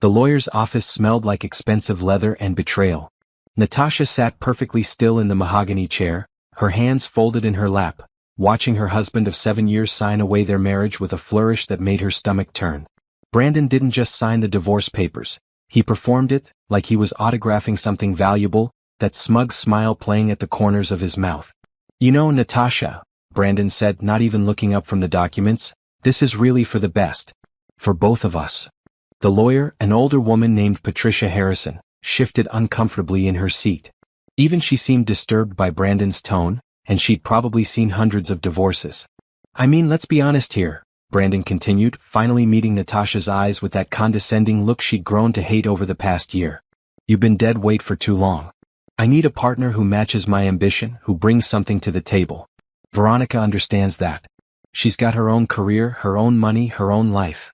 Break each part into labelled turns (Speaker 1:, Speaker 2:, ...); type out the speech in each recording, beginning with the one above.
Speaker 1: The lawyer's office smelled like expensive leather and betrayal. Natasha sat perfectly still in the mahogany chair, her hands folded in her lap, watching her husband of 7 years sign away their marriage with a flourish that made her stomach turn. Brandon didn't just sign the divorce papers. He performed it, like he was autographing something valuable, that smug smile playing at the corners of his mouth. "You know, Natasha," Brandon said, not even looking up from the documents, "this is really for the best. For both of us." The lawyer, an older woman named Patricia Harrison, shifted uncomfortably in her seat. Even she seemed disturbed by Brandon's tone, and she'd probably seen hundreds of divorces. "I mean, let's be honest here," Brandon continued, finally meeting Natasha's eyes with that condescending look she'd grown to hate over the past year. "You've been dead weight for too long. I need a partner who matches my ambition, who brings something to the table. Veronica understands that. She's got her own career, her own money, her own life."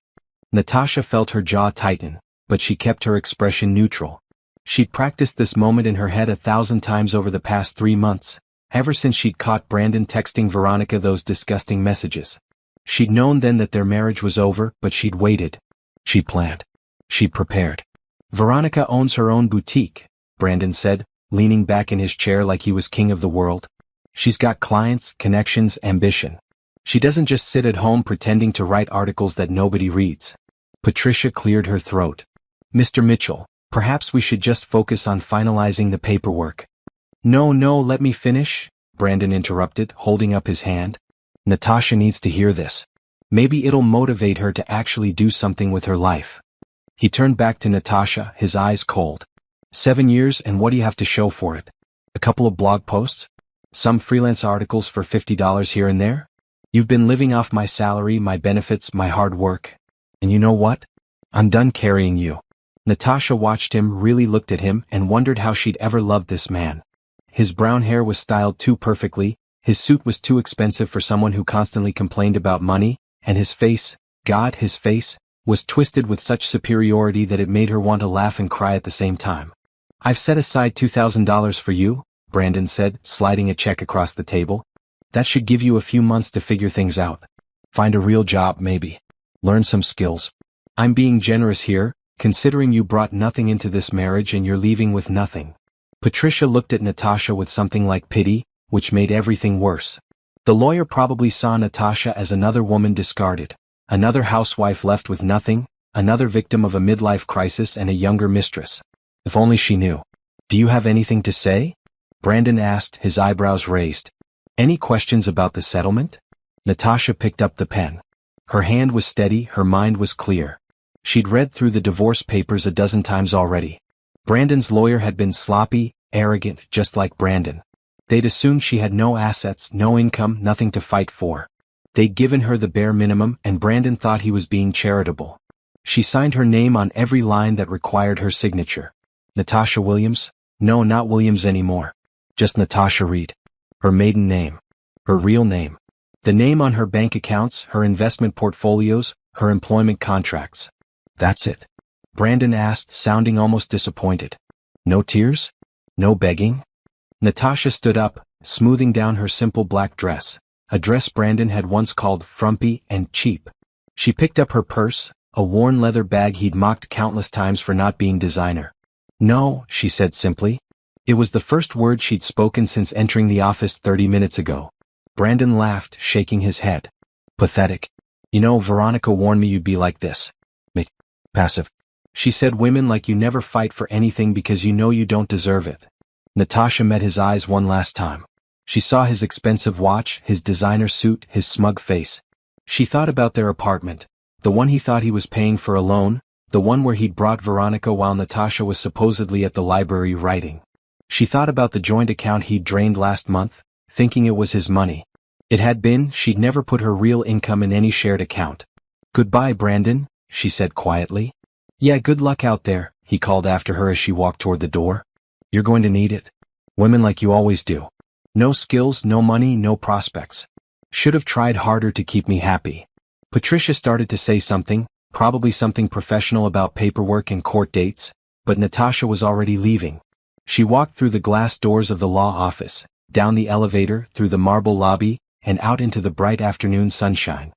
Speaker 1: Natasha felt her jaw tighten, but she kept her expression neutral. She'd practiced this moment in her head 1,000 times over the past 3 months, ever since she'd caught Brandon texting Veronica those disgusting messages. She'd known then that their marriage was over, but she'd waited. She'd planned. She'd prepared. "Veronica owns her own boutique," Brandon said, leaning back in his chair like he was king of the world. "She's got clients, connections, ambition. She doesn't just sit at home pretending to write articles that nobody reads." Patricia cleared her throat. "Mr. Mitchell, perhaps we should just focus on finalizing the paperwork." No, let me finish," Brandon interrupted, holding up his hand. "Natasha needs to hear this. Maybe it'll motivate her to actually do something with her life." He turned back to Natasha, his eyes cold. 7 years, and what do you have to show for it? A couple of blog posts? Some freelance articles for $50 here and there? You've been living off my salary, my benefits, my hard work. And you know what? I'm done carrying you." Natasha watched him, really looked at him, and wondered how she'd ever loved this man. His brown hair was styled too perfectly, his suit was too expensive for someone who constantly complained about money, and his face, God, his face, was twisted with such superiority that it made her want to laugh and cry at the same time. "I've set aside $2,000 for you," Brandon said, sliding a check across the table. "That should give you a few months to figure things out. Find a real job, maybe. Learn some skills. I'm being generous here, considering you brought nothing into this marriage and you're leaving with nothing." Patricia looked at Natasha with something like pity, which made everything worse. The lawyer probably saw Natasha as another woman discarded, another housewife left with nothing, another victim of a midlife crisis and a younger mistress. If only she knew. "Do you have anything to say?" Brandon asked, his eyebrows raised. "Any questions about the settlement?" Natasha picked up the pen. Her hand was steady, her mind was clear. She'd read through the divorce papers a dozen times already. Brandon's lawyer had been sloppy, arrogant, just like Brandon. They'd assumed she had no assets, no income, nothing to fight for. They'd given her the bare minimum, and Brandon thought he was being charitable. She signed her name on every line that required her signature. Natasha Williams? No, not Williams anymore. Just Natasha Reed. Her maiden name. Her real name. The name on her bank accounts, her investment portfolios, her employment contracts. That's it. Brandon asked, sounding almost disappointed. "No tears? No begging?" Natasha stood up, smoothing down her simple black dress, a dress Brandon had once called frumpy and cheap. She picked up her purse, a worn leather bag he'd mocked countless times for not being designer. "No," she said simply. It was the first word she'd spoken since entering the office 30 minutes ago. Brandon laughed, shaking his head. "Pathetic. You know, Veronica warned me you'd be like this. Passive. She said women like you never fight for anything because you know you don't deserve it." Natasha met his eyes one last time. She saw his expensive watch, his designer suit, his smug face. She thought about their apartment, the one he thought he was paying for alone, the one where he'd brought Veronica while Natasha was supposedly at the library writing. She thought about the joint account he'd drained last month, thinking it was his money. It had been, she'd never put her real income in any shared account. "Goodbye, Brandon," she said quietly. "Yeah, good luck out there," he called after her as she walked toward the door. "You're going to need it. Women like you always do. No skills, no money, no prospects. Should have tried harder to keep me happy." Patricia started to say something, probably something professional about paperwork and court dates, but Natasha was already leaving. She walked through the glass doors of the law office, down the elevator, through the marble lobby, and out into the bright afternoon sunshine.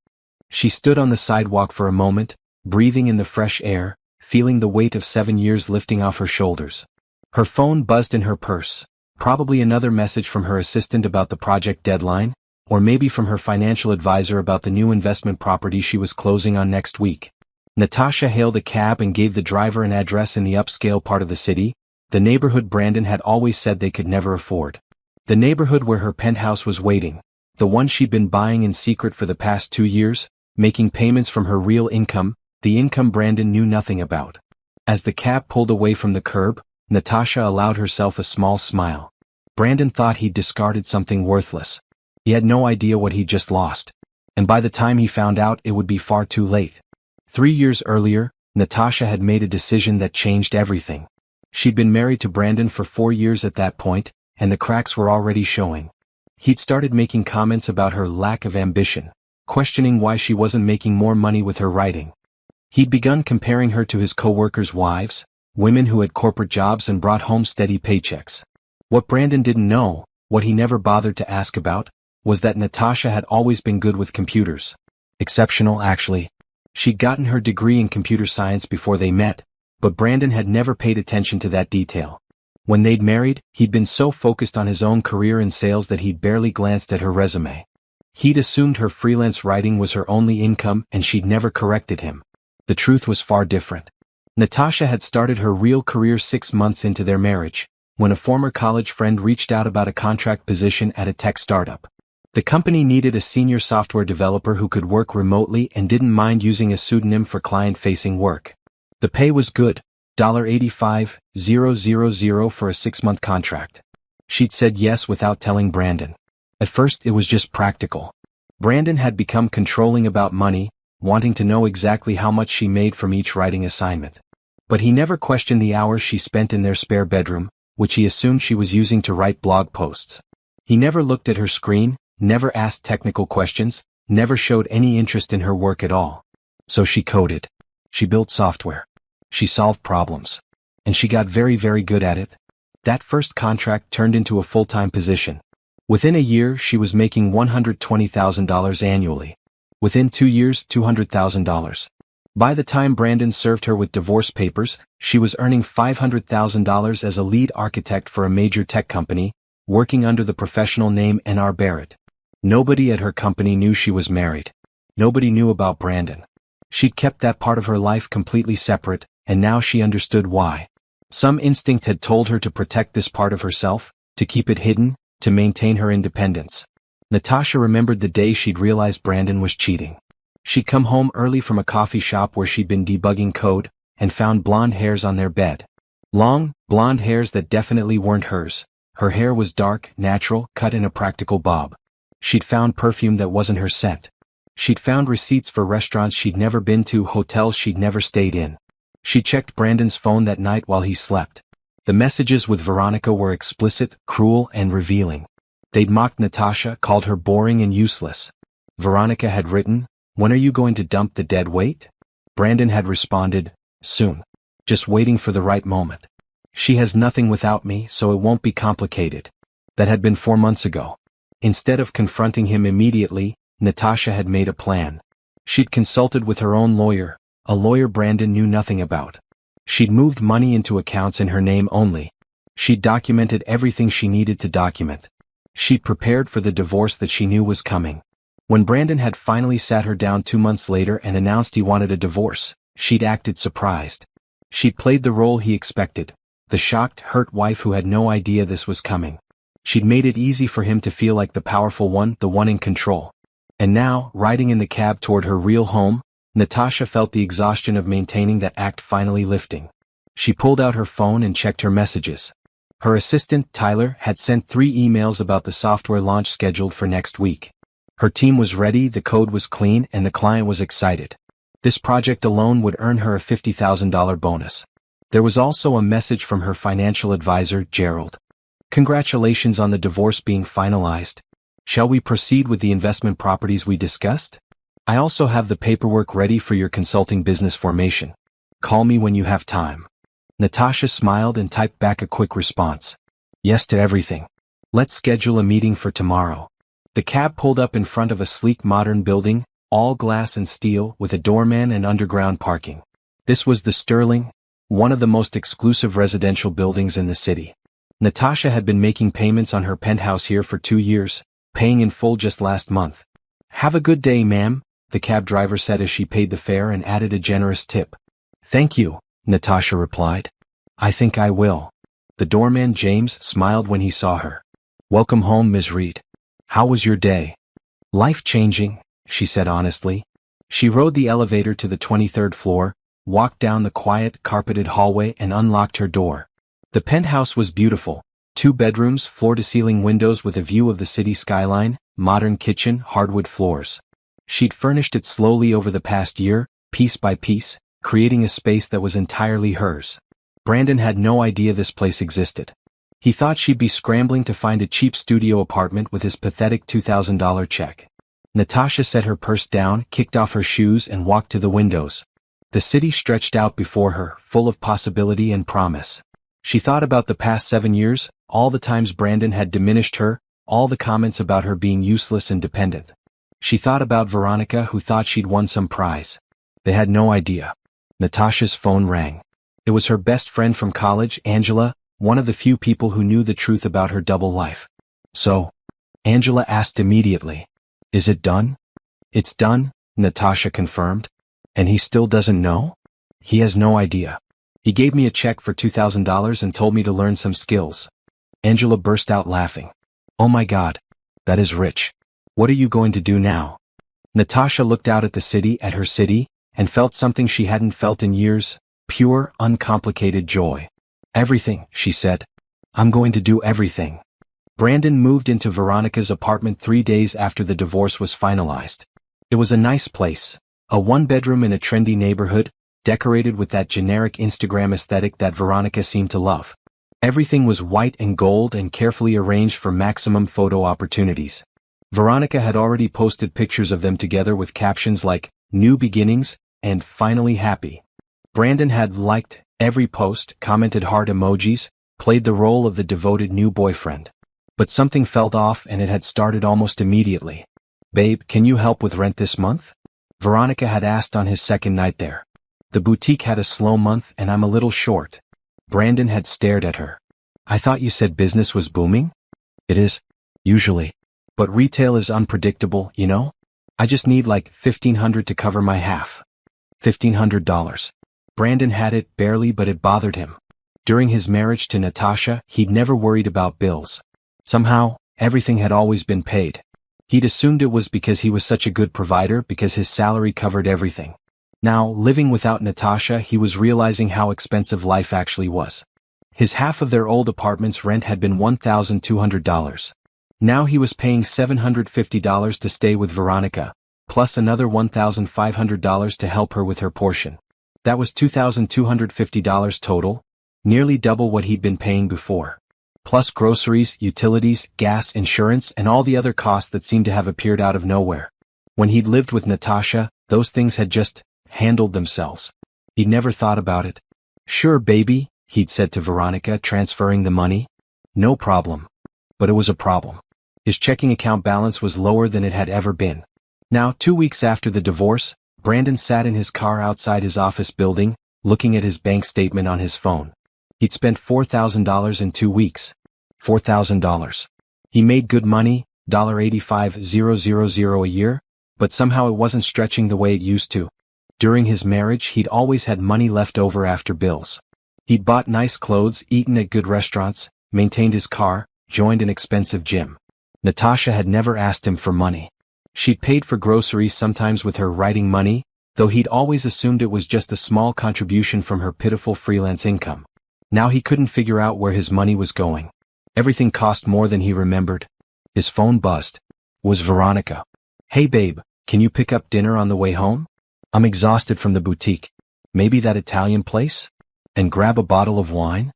Speaker 1: She stood on the sidewalk for a moment, breathing in the fresh air, feeling the weight of 7 years lifting off her shoulders. Her phone buzzed in her purse, probably another message from her assistant about the project deadline, or maybe from her financial advisor about the new investment property she was closing on next week. Natasha hailed a cab and gave the driver an address in the upscale part of the city, the neighborhood Brandon had always said they could never afford. The neighborhood where her penthouse was waiting, the one she'd been buying in secret for the past 2 years, making payments from her real income, the income Brandon knew nothing about. As the cab pulled away from the curb, Natasha allowed herself a small smile. Brandon thought he'd discarded something worthless. He had no idea what he'd just lost. And by the time he found out, it would be far too late. 3 years earlier, Natasha had made a decision that changed everything. She'd been married to Brandon for 4 years at that point, and the cracks were already showing. He'd started making comments about her lack of ambition, questioning why she wasn't making more money with her writing. He'd begun comparing her to his co-workers' wives, women who had corporate jobs and brought home steady paychecks. What Brandon didn't know, what he never bothered to ask about, was that Natasha had always been good with computers. Exceptional, actually. She'd gotten her degree in computer science before they met, but Brandon had never paid attention to that detail. When they'd married, he'd been so focused on his own career in sales that he'd barely glanced at her resume. He'd assumed her freelance writing was her only income and she'd never corrected him. The truth was far different. Natasha had started her real career 6 months into their marriage, when a former college friend reached out about a contract position at a tech startup. The company needed a senior software developer who could work remotely and didn't mind using a pseudonym for client-facing work. The pay was good, $85,000 for a 6-month contract. She'd said yes without telling Brandon. At first it was just practical. Brandon had become controlling about money, wanting to know exactly how much she made from each writing assignment. But he never questioned the hours she spent in their spare bedroom, which he assumed she was using to write blog posts. He never looked at her screen, never asked technical questions, never showed any interest in her work at all. So she coded. She built software. She solved problems. And she got very, very good at it. That first contract turned into a full-time position. Within a year, she was making $120,000 annually. Within 2 years, $200,000. By the time Brandon served her with divorce papers, she was earning $500,000 as a lead architect for a major tech company, working under the professional name N.R. Barrett. Nobody at her company knew she was married. Nobody knew about Brandon. She'd kept that part of her life completely separate, and now she understood why. Some instinct had told her to protect this part of herself, to keep it hidden, to maintain her independence. Natasha remembered the day she'd realized Brandon was cheating. She'd come home early from a coffee shop where she'd been debugging code, and found blonde hairs on their bed. Long, blonde hairs that definitely weren't hers. Her hair was dark, natural, cut in a practical bob. She'd found perfume that wasn't her scent. She'd found receipts for restaurants she'd never been to, hotels she'd never stayed in. She checked Brandon's phone that night while he slept. The messages with Veronica were explicit, cruel, and revealing. They'd mocked Natasha, called her boring and useless. Veronica had written, "When are you going to dump the dead weight?" Brandon had responded, "Soon. Just waiting for the right moment. She has nothing without me, so it won't be complicated." That had been 4 months ago. Instead of confronting him immediately, Natasha had made a plan. She'd consulted with her own lawyer, a lawyer Brandon knew nothing about. She'd moved money into accounts in her name only. She'd documented everything she needed to document. She'd prepared for the divorce that she knew was coming. When Brandon had finally sat her down 2 months later and announced he wanted a divorce, she'd acted surprised. She'd played the role he expected, the shocked, hurt wife who had no idea this was coming. She'd made it easy for him to feel like the powerful one, the one in control. And now, riding in the cab toward her real home, Natasha felt the exhaustion of maintaining that act finally lifting. She pulled out her phone and checked her messages. Her assistant, Tyler, had sent 3 emails about the software launch scheduled for next week. Her team was ready, the code was clean, and the client was excited. This project alone would earn her a $50,000 bonus. There was also a message from her financial advisor, Gerald. "Congratulations on the divorce being finalized. Shall we proceed with the investment properties we discussed? I also have the paperwork ready for your consulting business formation. Call me when you have time." Natasha smiled and typed back a quick response. "Yes to everything. Let's schedule a meeting for tomorrow." The cab pulled up in front of a sleek modern building, all glass and steel, with a doorman and underground parking. This was the Sterling, one of the most exclusive residential buildings in the city. Natasha had been making payments on her penthouse here for 2 years, paying in full just last month. "Have a good day, ma'am," the cab driver said as she paid the fare and added a generous tip. "Thank you," Natasha replied. "I think I will." The doorman James smiled when he saw her. "Welcome home, Ms. Reed. How was your day?" "Life-changing," she said honestly. She rode the elevator to the 23rd floor, walked down the quiet, carpeted hallway and unlocked her door. The penthouse was beautiful. 2 bedrooms, floor-to-ceiling windows with a view of the city skyline, modern kitchen, hardwood floors. She'd furnished it slowly over the past year, piece by piece, creating a space that was entirely hers. Brandon had no idea this place existed. He thought she'd be scrambling to find a cheap studio apartment with his pathetic $2,000 check. Natasha set her purse down, kicked off her shoes and walked to the windows. The city stretched out before her, full of possibility and promise. She thought about the past 7 years, all the times Brandon had diminished her, all the comments about her being useless and dependent. She thought about Veronica, who thought she'd won some prize. They had no idea. Natasha's phone rang. It was her best friend from college, Angela, one of the few people who knew the truth about her double life. "So?" Angela asked immediately. "Is it done?" "It's done," Natasha confirmed. "And he still doesn't know?" "He has no idea. He gave me a check for $2,000 and told me to learn some skills." Angela burst out laughing. "Oh my God. That is rich. What are you going to do now?" Natasha looked out at the city, and felt something she hadn't felt in years, pure, uncomplicated joy. "Everything," she said. "I'm going to do everything." Brandon moved into Veronica's apartment 3 days after the divorce was finalized. It was a nice place, a 1-bedroom in a trendy neighborhood, decorated with that generic Instagram aesthetic that Veronica seemed to love. Everything was white and gold and carefully arranged for maximum photo opportunities. Veronica had already posted pictures of them together with captions like, "New beginnings," and "Finally happy." Brandon had liked every post, commented heart emojis, played the role of the devoted new boyfriend. But something felt off, and it had started almost immediately. "Babe, can you help with rent this month?" Veronica had asked on his second night there. "The boutique had a slow month and I'm a little short." Brandon had stared at her. "I thought you said business was booming?" "It is. Usually. But retail is unpredictable, you know? I just need like $1,500 to cover my half." $1,500. Brandon had it, barely, but it bothered him. During his marriage to Natasha, he'd never worried about bills. Somehow, everything had always been paid. He'd assumed it was because he was such a good provider, because his salary covered everything. Now, living without Natasha, he was realizing how expensive life actually was. His half of their old apartment's rent had been $1,200. Now he was paying $750 to stay with Veronica, plus another $1,500 to help her with her portion. That was $2,250 total, nearly double what he'd been paying before. Plus groceries, utilities, gas, insurance, and all the other costs that seemed to have appeared out of nowhere. When he'd lived with Natasha, those things had just handled themselves. He'd never thought about it. "Sure, baby," he'd said to Veronica, transferring the money. "No problem." But it was a problem. His checking account balance was lower than it had ever been. Now, 2 weeks after the divorce, Brandon sat in his car outside his office building, looking at his bank statement on his phone. He'd spent $4,000 in 2 weeks. $4,000. He made good money, $85,000 a year, but somehow it wasn't stretching the way it used to. During his marriage, he'd always had money left over after bills. He'd bought nice clothes, eaten at good restaurants, maintained his car, joined an expensive gym. Natasha had never asked him for money. She'd paid for groceries sometimes with her writing money, though he'd always assumed it was just a small contribution from her pitiful freelance income. Now he couldn't figure out where his money was going. Everything cost more than he remembered. His phone buzzed. It was Veronica. "Hey babe, can you pick up dinner on the way home? I'm exhausted from the boutique. Maybe that Italian place? And grab a bottle of wine?"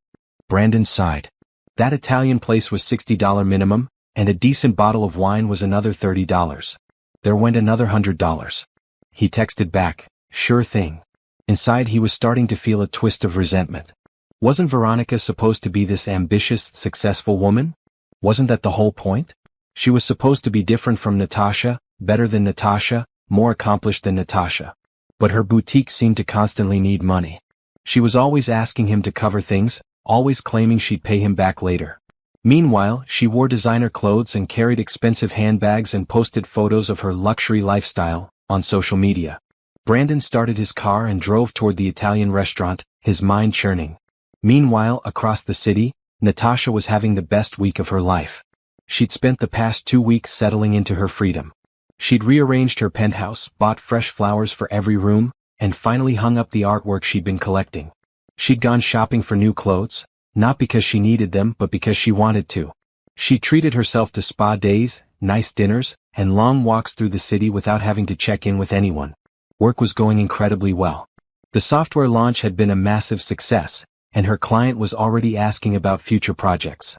Speaker 1: Brandon sighed. That Italian place was $60 minimum, and a decent bottle of wine was another $30. There went another $100. He texted back, "Sure thing." Inside he was starting to feel a twist of resentment. Wasn't Veronica supposed to be this ambitious, successful woman? Wasn't that the whole point? She was supposed to be different from Natasha, better than Natasha, more accomplished than Natasha. But her boutique seemed to constantly need money. She was always asking him to cover things, always claiming she'd pay him back later. Meanwhile, she wore designer clothes and carried expensive handbags and posted photos of her luxury lifestyle on social media. Brandon started his car and drove toward the Italian restaurant, his mind churning. Meanwhile, across the city, Natasha was having the best week of her life. She'd spent the past 2 weeks settling into her freedom. She'd rearranged her penthouse, bought fresh flowers for every room, and finally hung up the artwork she'd been collecting. She'd gone shopping for new clothes, not because she needed them but because she wanted to. She treated herself to spa days, nice dinners, and long walks through the city without having to check in with anyone. Work was going incredibly well. The software launch had been a massive success, and her client was already asking about future projects.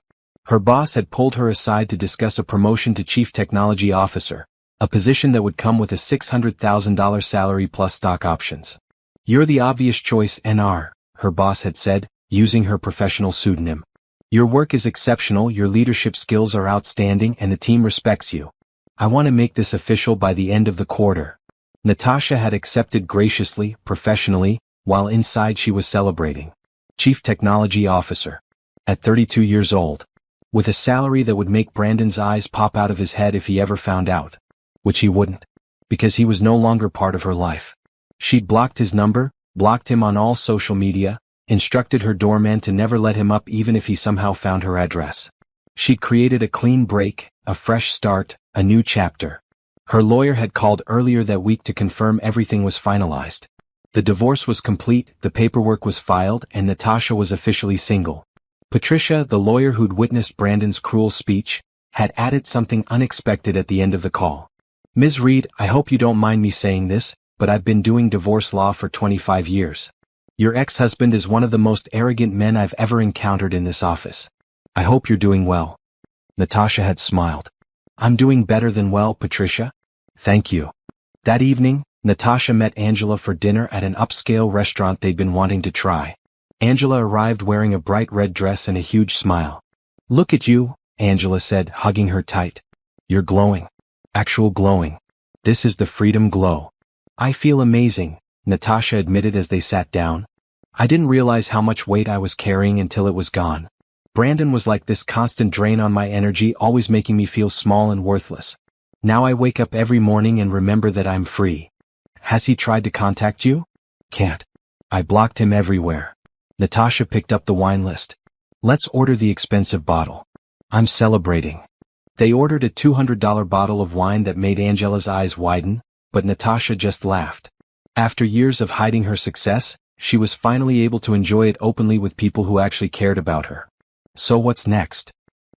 Speaker 1: Her boss had pulled her aside to discuss a promotion to Chief Technology Officer, a position that would come with a $600,000 salary plus stock options. "You're the obvious choice, NR," her boss had said, using her professional pseudonym. "Your work is exceptional, your leadership skills are outstanding, and the team respects you. I want to make this official by the end of the quarter." Natasha had accepted graciously, professionally, while inside she was celebrating. Chief Technology Officer. At 32 years old. With a salary that would make Brandon's eyes pop out of his head if he ever found out. Which he wouldn't. Because he was no longer part of her life. She'd blocked his number, blocked him on all social media, instructed her doorman to never let him up even if he somehow found her address. She'd created a clean break, a fresh start, a new chapter. Her lawyer had called earlier that week to confirm everything was finalized. The divorce was complete, the paperwork was filed, and Natasha was officially single. Patricia, the lawyer who'd witnessed Brandon's cruel speech, had added something unexpected at the end of the call. "Ms. Reed, I hope you don't mind me saying this, but I've been doing divorce law for 25 years. Your ex-husband is one of the most arrogant men I've ever encountered in this office. I hope you're doing well." Natasha had smiled. "I'm doing better than well, Patricia. Thank you." That evening, Natasha met Angela for dinner at an upscale restaurant they'd been wanting to try. Angela arrived wearing a bright red dress and a huge smile. "Look at you," Angela said, hugging her tight. "You're glowing. Actual glowing. This is the freedom glow." "I feel amazing," Natasha admitted as they sat down. "I didn't realize how much weight I was carrying until it was gone. Brandon was like this constant drain on my energy, always making me feel small and worthless. Now I wake up every morning and remember that I'm free." "Has he tried to contact you?" "Can't. I blocked him everywhere." Natasha picked up the wine list. "Let's order the expensive bottle. I'm celebrating." They ordered a $200 bottle of wine that made Angela's eyes widen, but Natasha just laughed. After years of hiding her success, she was finally able to enjoy it openly with people who actually cared about her. "So what's next?"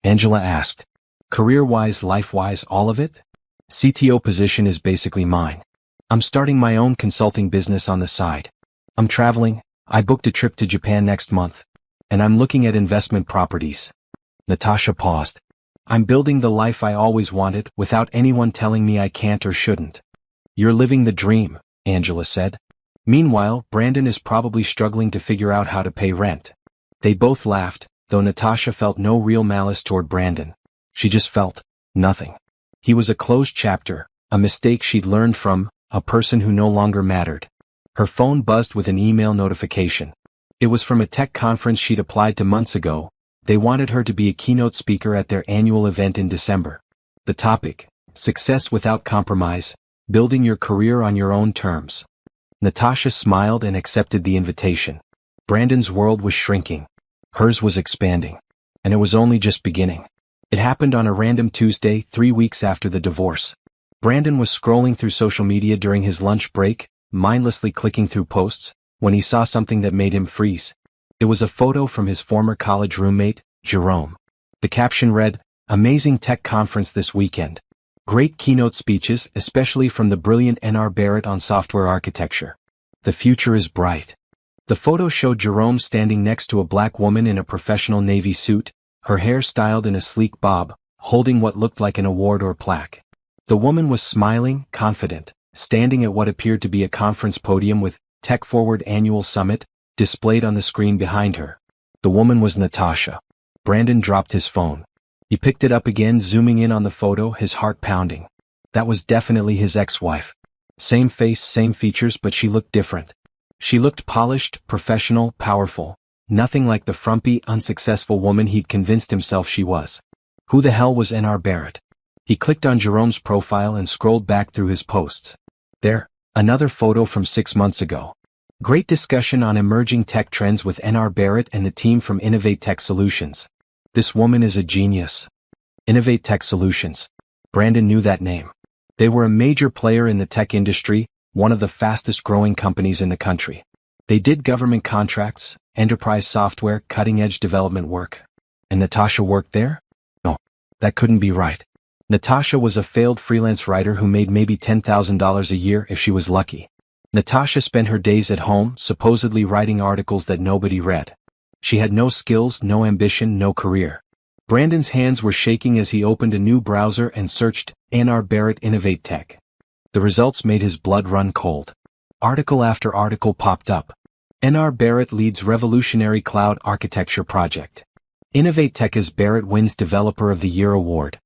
Speaker 1: Angela asked. "Career-wise, life-wise, all of it? CTO position is basically mine. I'm starting my own consulting business on the side. I'm traveling, I booked a trip to Japan next month. And I'm looking at investment properties." Natasha paused. "I'm building the life I always wanted without anyone telling me I can't or shouldn't." "You're living the dream," Angela said. Meanwhile, Brandon is probably struggling to figure out how to pay rent. They both laughed, though Natasha felt no real malice toward Brandon. She just felt nothing. He was a closed chapter, a mistake she'd learned from, a person who no longer mattered. Her phone buzzed with an email notification. It was from a tech conference she'd applied to months ago. They wanted her to be a keynote speaker at their annual event in December. The topic: Success Without Compromise, Building Your Career on Your Own Terms. Natasha smiled and accepted the invitation. Brandon's world was shrinking. Hers was expanding. And it was only just beginning. It happened on a random Tuesday, 3 weeks after the divorce. Brandon was scrolling through social media during his lunch break, mindlessly clicking through posts, when he saw something that made him freeze. It was a photo from his former college roommate, Jerome. The caption read, "Amazing tech conference this weekend. Great keynote speeches, especially from the brilliant N.R. Barrett on software architecture. The future is bright." The photo showed Jerome standing next to a black woman in a professional navy suit, her hair styled in a sleek bob, holding what looked like an award or plaque. The woman was smiling, confident, standing at what appeared to be a conference podium with Tech Forward Annual Summit displayed on the screen behind her. The woman was Natasha. Brandon dropped his phone. He picked it up again, zooming in on the photo, his heart pounding. That was definitely his ex-wife. Same face, same features, but she looked different. She looked polished, professional, powerful. Nothing like the frumpy, unsuccessful woman he'd convinced himself she was. Who the hell was N.R. Barrett? He clicked on Jerome's profile and scrolled back through his posts. There, another photo from 6 months ago. Great discussion on emerging tech trends with N.R. Barrett and the team from Innovate Tech Solutions. This woman is a genius. Innovate Tech Solutions. Brandon knew that name. They were a major player in the tech industry, one of the fastest growing companies in the country. They did government contracts, enterprise software, cutting-edge development work. And Natasha worked there? No, that couldn't be right. Natasha was a failed freelance writer who made maybe $10,000 a year if she was lucky. Natasha spent her days at home, supposedly writing articles that nobody read. She had no skills, no ambition, no career. Brandon's hands were shaking as he opened a new browser and searched N.R. Barrett Innovate Tech. The results made his blood run cold. Article after article popped up. N.R. Barrett leads revolutionary cloud architecture project. Innovate Tech as Barrett wins Developer of the Year award.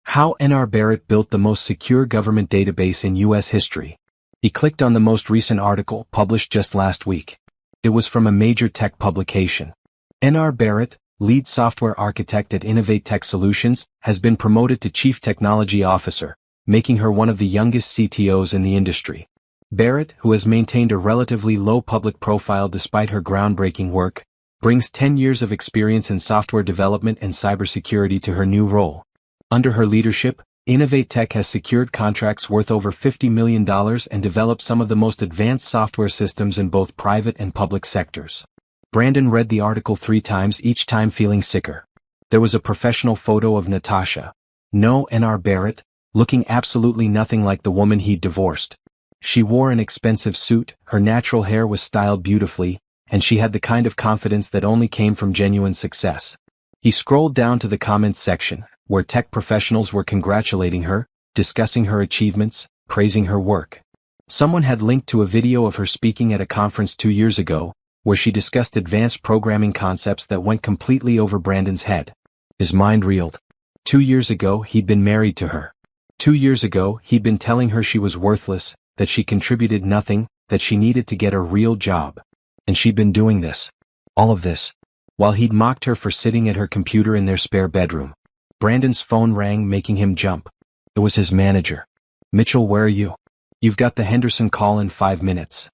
Speaker 1: How N.R. Barrett built the most secure government database in U.S. history. He clicked on the most recent article, published just last week. It was from a major tech publication. N.R. Barrett, lead software architect at Innovate Tech Solutions, has been promoted to Chief Technology Officer, making her one of the youngest CTOs in the industry. Barrett, who has maintained a relatively low public profile despite her groundbreaking work, brings 10 years of experience in software development and cybersecurity to her new role. Under her leadership, Innovate Tech has secured contracts worth over $50 million and developed some of the most advanced software systems in both private and public sectors. Brandon read the article 3 times, each time feeling sicker. There was a professional photo of Natasha. No N.R. Barrett, looking absolutely nothing like the woman he'd divorced. She wore an expensive suit, her natural hair was styled beautifully, and she had the kind of confidence that only came from genuine success. He scrolled down to the comments section, where tech professionals were congratulating her, discussing her achievements, praising her work. Someone had linked to a video of her speaking at a conference 2 years ago, where she discussed advanced programming concepts that went completely over Brandon's head. His mind reeled. 2 years ago, he'd been married to her. 2 years ago, he'd been telling her she was worthless, that she contributed nothing, that she needed to get a real job. And she'd been doing this. All of this. While he'd mocked her for sitting at her computer in their spare bedroom. Brandon's phone rang, making him jump. It was his manager. Mitchell, where are you? You've got the Henderson call in 5 minutes.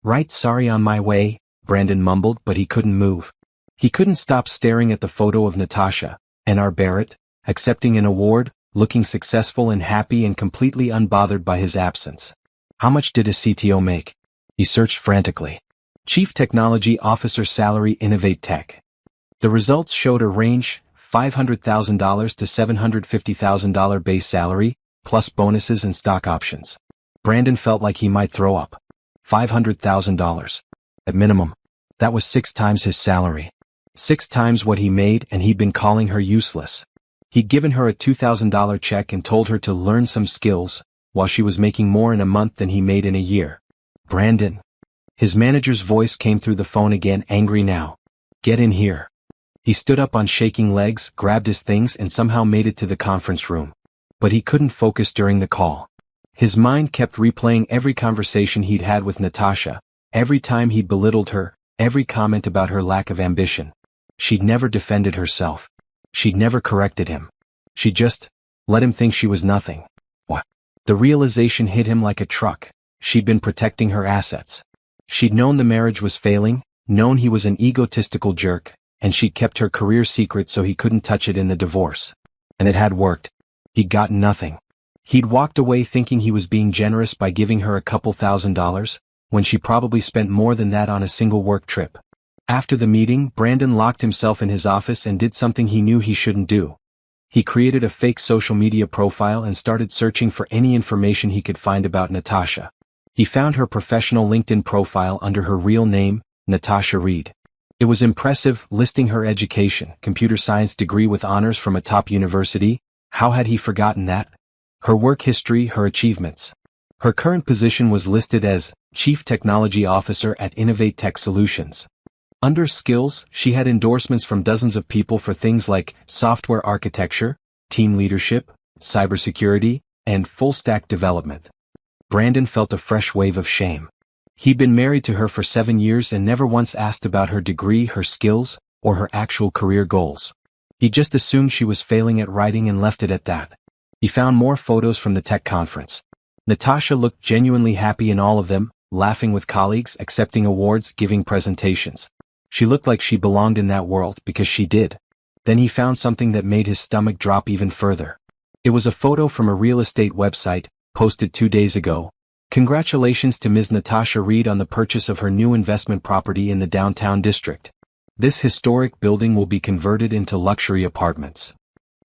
Speaker 1: Right, sorry, on my way, Brandon mumbled, but he couldn't move. He couldn't stop staring at the photo of Natasha, N.R. Barrett, accepting an award, looking successful and happy and completely unbothered by his absence. How much did a CTO make? He searched frantically. Chief Technology Officer salary, Innovate Tech. The results showed a range, $500,000 to $750,000 base salary, plus bonuses and stock options. Brandon felt like he might throw up. $500,000. At minimum. That was 6 times his salary. 6 times what he made, and he'd been calling her useless. He'd given her a $2,000 check and told her to learn some skills, while she was making more in a month than he made in a year. Brandon. His manager's voice came through the phone again, angry now. Get in here. He stood up on shaking legs, grabbed his things and somehow made it to the conference room. But he couldn't focus during the call. His mind kept replaying every conversation he'd had with Natasha, every time he'd belittled her, every comment about her lack of ambition. She'd never defended herself. She'd never corrected him. She just let him think she was nothing. What? The realization hit him like a truck. She'd been protecting her assets. She'd known the marriage was failing, known he was an egotistical jerk, and she'd kept her career secret so he couldn't touch it in the divorce. And it had worked. He'd gotten nothing. He'd walked away thinking he was being generous by giving her a couple $1,000s, when she probably spent more than that on a single work trip. After the meeting, Brandon locked himself in his office and did something he knew he shouldn't do. He created a fake social media profile and started searching for any information he could find about Natasha. He found her professional LinkedIn profile under her real name, Natasha Reed. It was impressive, listing her education, computer science degree with honors from a top university. How had he forgotten that? Her work history, her achievements. Her current position was listed as Chief Technology Officer at Innovate Tech Solutions. Under skills, she had endorsements from dozens of people for things like software architecture, team leadership, cybersecurity, and full-stack development. Brandon felt a fresh wave of shame. He'd been married to her for 7 years and never once asked about her degree, her skills, or her actual career goals. He just assumed she was failing at writing and left it at that. He found more photos from the tech conference. Natasha looked genuinely happy in all of them, laughing with colleagues, accepting awards, giving presentations. She looked like she belonged in that world because she did. Then he found something that made his stomach drop even further. It was a photo from a real estate website, posted 2 days ago. Congratulations to Ms. Natasha Reed on the purchase of her new investment property in the downtown district. This historic building will be converted into luxury apartments.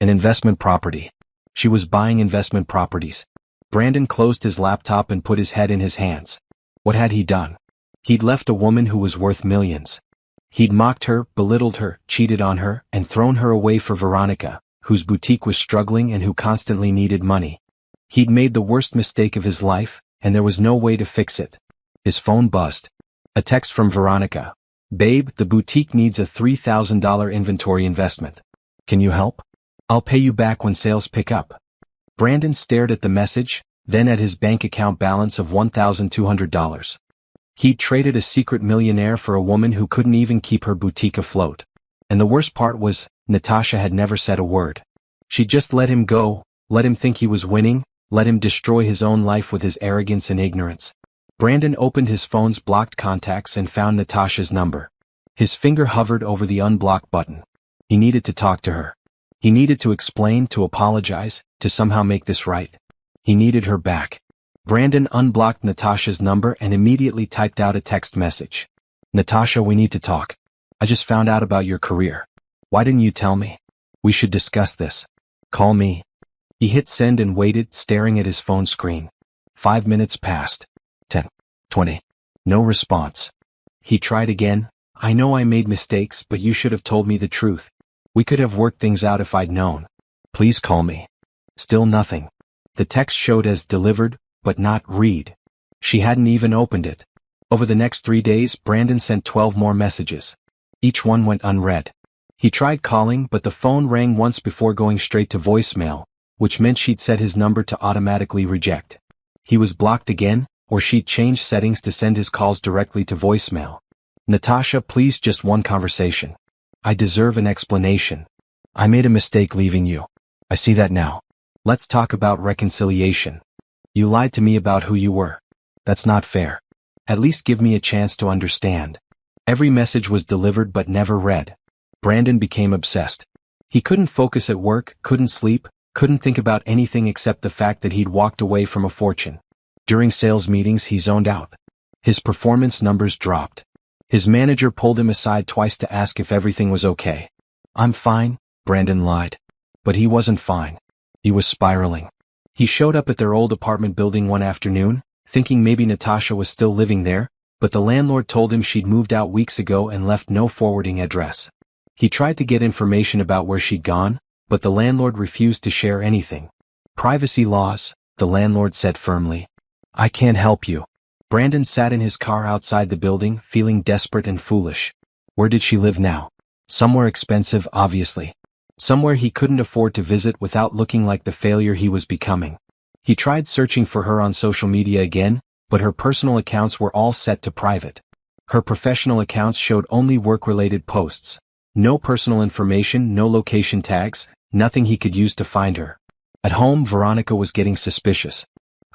Speaker 1: An investment property. She was buying investment properties. Brandon closed his laptop and put his head in his hands. What had he done? He'd left a woman who was worth millions. He'd mocked her, belittled her, cheated on her, and thrown her away for Veronica, whose boutique was struggling and who constantly needed money. He'd made the worst mistake of his life, and there was no way to fix it. His phone buzzed. A text from Veronica. Babe, the boutique needs a $3,000 inventory investment. Can you help? I'll pay you back when sales pick up. Brandon stared at the message, then at his bank account balance of $1,200. He'd traded a secret millionaire for a woman who couldn't even keep her boutique afloat. And the worst part was, Natasha had never said a word. She just let him go, let him think he was winning, let him destroy his own life with his arrogance and ignorance. Brandon opened his phone's blocked contacts and found Natasha's number. His finger hovered over the unblock button. He needed to talk to her. He needed to explain, to apologize, to somehow make this right. He needed her back. Brandon unblocked Natasha's number and immediately typed out a text message. Natasha, we need to talk. I just found out about your career. Why didn't you tell me? We should discuss this. Call me. He hit send and waited, staring at his phone screen. 5 minutes passed. 10. 20. No response. He tried again. I know I made mistakes, but you should have told me the truth. We could have worked things out if I'd known. Please call me. Still nothing. The text showed as delivered, but not read. She hadn't even opened it. Over the next 3 days, Brandon sent 12 more messages. Each one went unread. He tried calling, but the phone rang once before going straight to voicemail, which meant she'd set his number to automatically reject. He was blocked again, or she'd changed settings to send his calls directly to voicemail. Natasha, please, just one conversation. I deserve an explanation. I made a mistake leaving you. I see that now. Let's talk about reconciliation. You lied to me about who you were. That's not fair. At least give me a chance to understand. Every message was delivered but never read. Brandon became obsessed. He couldn't focus at work, couldn't sleep, couldn't think about anything except the fact that he'd walked away from a fortune. During sales meetings, he zoned out. His performance numbers dropped. His manager pulled him aside twice to ask if everything was okay. I'm fine, Brandon lied. But he wasn't fine. He was spiraling. He showed up at their old apartment building one afternoon, thinking maybe Natasha was still living there, but the landlord told him she'd moved out weeks ago and left no forwarding address. He tried to get information about where she'd gone, but the landlord refused to share anything. Privacy laws, the landlord said firmly. I can't help you. Brandon sat in his car outside the building, feeling desperate and foolish. Where did she live now? Somewhere expensive, obviously. Somewhere he couldn't afford to visit without looking like the failure he was becoming. He tried searching for her on social media again, but her personal accounts were all set to private. Her professional accounts showed only work-related posts. No personal information, no location tags, nothing he could use to find her. At home, Veronica was getting suspicious.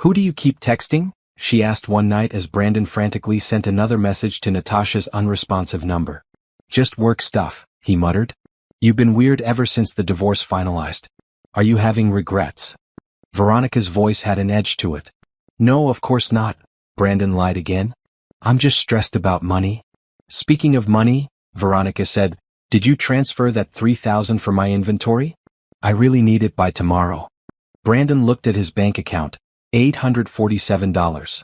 Speaker 1: Who do you keep texting? She asked one night as Brandon frantically sent another message to Natasha's unresponsive number. Just work stuff, he muttered. You've been weird ever since the divorce finalized. Are you having regrets? Veronica's voice had an edge to it. No, of course not, Brandon lied again. I'm just stressed about money. Speaking of money, Veronica said, did you transfer that $3,000 for my inventory? I really need it by tomorrow. Brandon looked at his bank account. $847.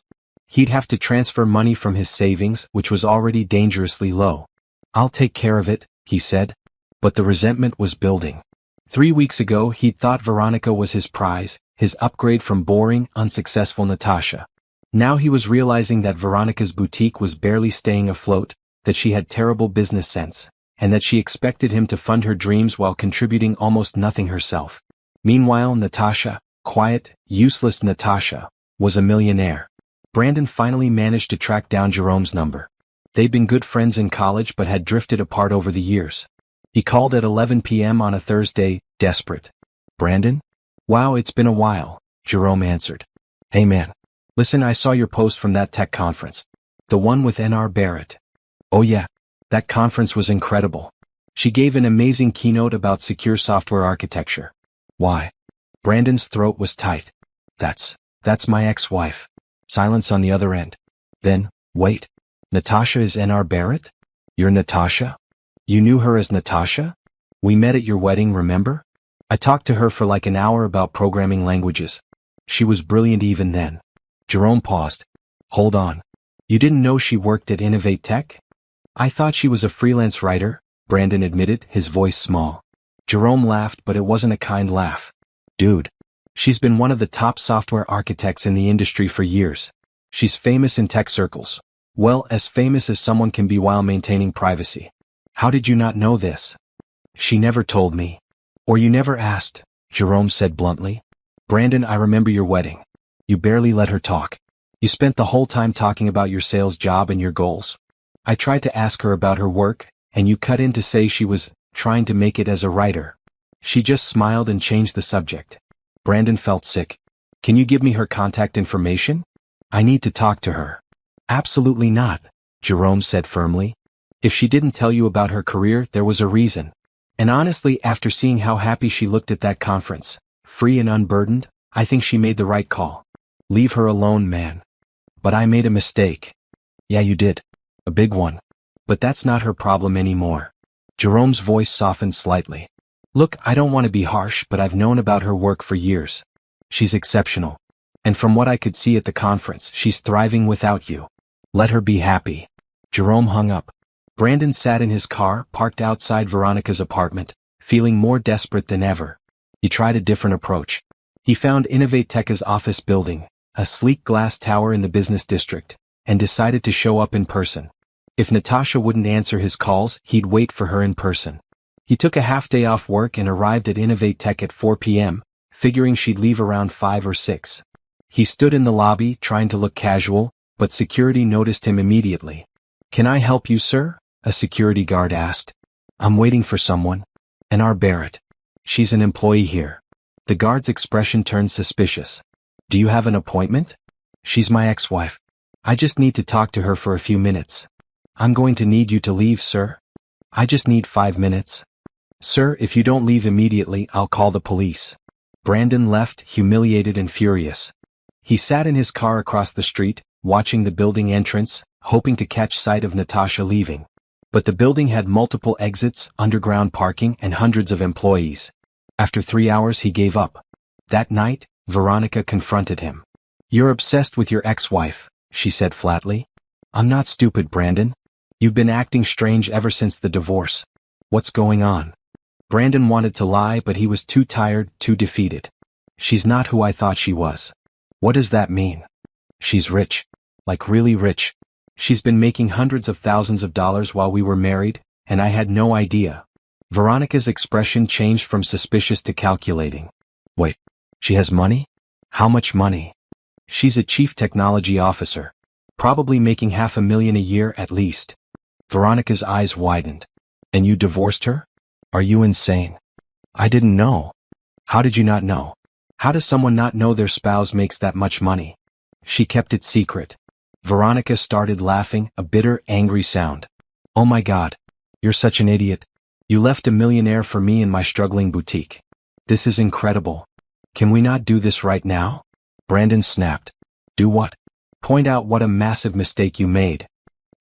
Speaker 1: He'd have to transfer money from his savings, which was already dangerously low. I'll take care of it, he said. But the resentment was building. 3 weeks ago, he'd thought Veronica was his prize, his upgrade from boring, unsuccessful Natasha. Now he was realizing that Veronica's boutique was barely staying afloat, that she had terrible business sense, and that she expected him to fund her dreams while contributing almost nothing herself. Meanwhile, Natasha, quiet, useless Natasha, was a millionaire. Brandon finally managed to track down Jerome's number. They'd been good friends in college but had drifted apart over the years. He called at 11 p.m. on a Thursday, desperate. "Brandon? Wow, it's been a while," Jerome answered. "Hey man. Listen, I saw your post from that tech conference. The one with N.R. Barrett." "Oh yeah. That conference was incredible. She gave an amazing keynote about secure software architecture." "Why?" Brandon's throat was tight. That's my ex-wife." Silence on the other end. Then, wait. Natasha is N.R. Barrett? You're Natasha? You knew her as Natasha? We met at your wedding, remember? I talked to her for like an hour about programming languages. She was brilliant even then." Jerome paused. "Hold on. You didn't know she worked at Innovate Tech?" "I thought she was a freelance writer," Brandon admitted, his voice small. Jerome laughed, but it wasn't a kind laugh. "Dude. She's been one of the top software architects in the industry for years. She's famous in tech circles. Well, as famous as someone can be while maintaining privacy. How did you not know this?" "She never told me. Or you never asked," Jerome said bluntly. "Brandon, I remember your wedding. You barely let her talk. You spent the whole time talking about your sales job and your goals. I tried to ask her about her work, and you cut in to say she was trying to make it as a writer. She just smiled and changed the subject." Brandon felt sick. "Can you give me her contact information? I need to talk to her." "Absolutely not," Jerome said firmly. "If she didn't tell you about her career, there was a reason. And honestly, after seeing how happy she looked at that conference, free and unburdened, I think she made the right call. Leave her alone, man." "But I made a mistake." "Yeah, you did. A big one. But that's not her problem anymore." Jerome's voice softened slightly. "Look, I don't want to be harsh, but I've known about her work for years. She's exceptional. And from what I could see at the conference, she's thriving without you. Let her be happy." Jerome hung up. Brandon sat in his car, parked outside Veronica's apartment, feeling more desperate than ever. He tried a different approach. He found Innovate Tech's office building, a sleek glass tower in the business district, and decided to show up in person. If Natasha wouldn't answer his calls, he'd wait for her in person. He took a half-day off work and arrived at Innovate Tech at 4 p.m., figuring she'd leave around 5 or 6. He stood in the lobby, trying to look casual, but security noticed him immediately. "Can I help you, sir?" a security guard asked. "I'm waiting for someone." "N.R. Barrett. She's an employee here." The guard's expression turned suspicious. "Do you have an appointment?" "She's my ex-wife. I just need to talk to her for a few minutes." "I'm going to need you to leave, sir." "I just need 5 minutes." "Sir, if you don't leave immediately, I'll call the police." Brandon left, humiliated and furious. He sat in his car across the street, watching the building entrance, hoping to catch sight of Natasha leaving. But the building had multiple exits, underground parking, and hundreds of employees. After 3 hours he gave up. That night, Veronica confronted him. "You're obsessed with your ex-wife," she said flatly. "I'm not stupid, Brandon. You've been acting strange ever since the divorce. What's going on?" Brandon wanted to lie, but he was too tired, too defeated. "She's not who I thought she was." "What does that mean?" "She's rich. Like really rich. She's been making hundreds of thousands of dollars while we were married, and I had no idea." Veronica's expression changed from suspicious to calculating. "Wait, she has money? How much money?" "She's a chief technology officer. Probably making $500,000 a year at least." Veronica's eyes widened. "And you divorced her? Are you insane?" "I didn't know." "How did you not know? How does someone not know their spouse makes that much money?" "She kept it secret." Veronica started laughing, a bitter, angry sound. "Oh my God. You're such an idiot. You left a millionaire for me in my struggling boutique. This is incredible. Can we not do this right now?" Brandon snapped. "Do what?" "Point out what a massive mistake you made."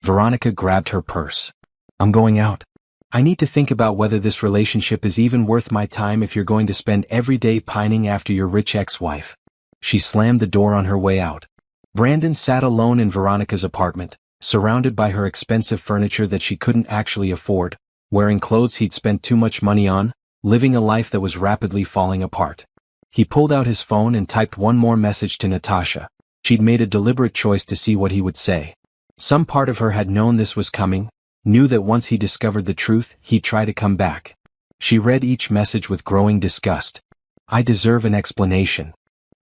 Speaker 1: Veronica grabbed her purse. "I'm going out. I need to think about whether this relationship is even worth my time if you're going to spend every day pining after your rich ex-wife." She slammed the door on her way out. Brandon sat alone in Veronica's apartment, surrounded by her expensive furniture that she couldn't actually afford, wearing clothes he'd spent too much money on, living a life that was rapidly falling apart. He pulled out his phone and typed one more message to Natasha. She'd made a deliberate choice to see what he would say. Some part of her had known this was coming, knew that once he discovered the truth, he'd try to come back. She read each message with growing disgust. "I deserve an explanation.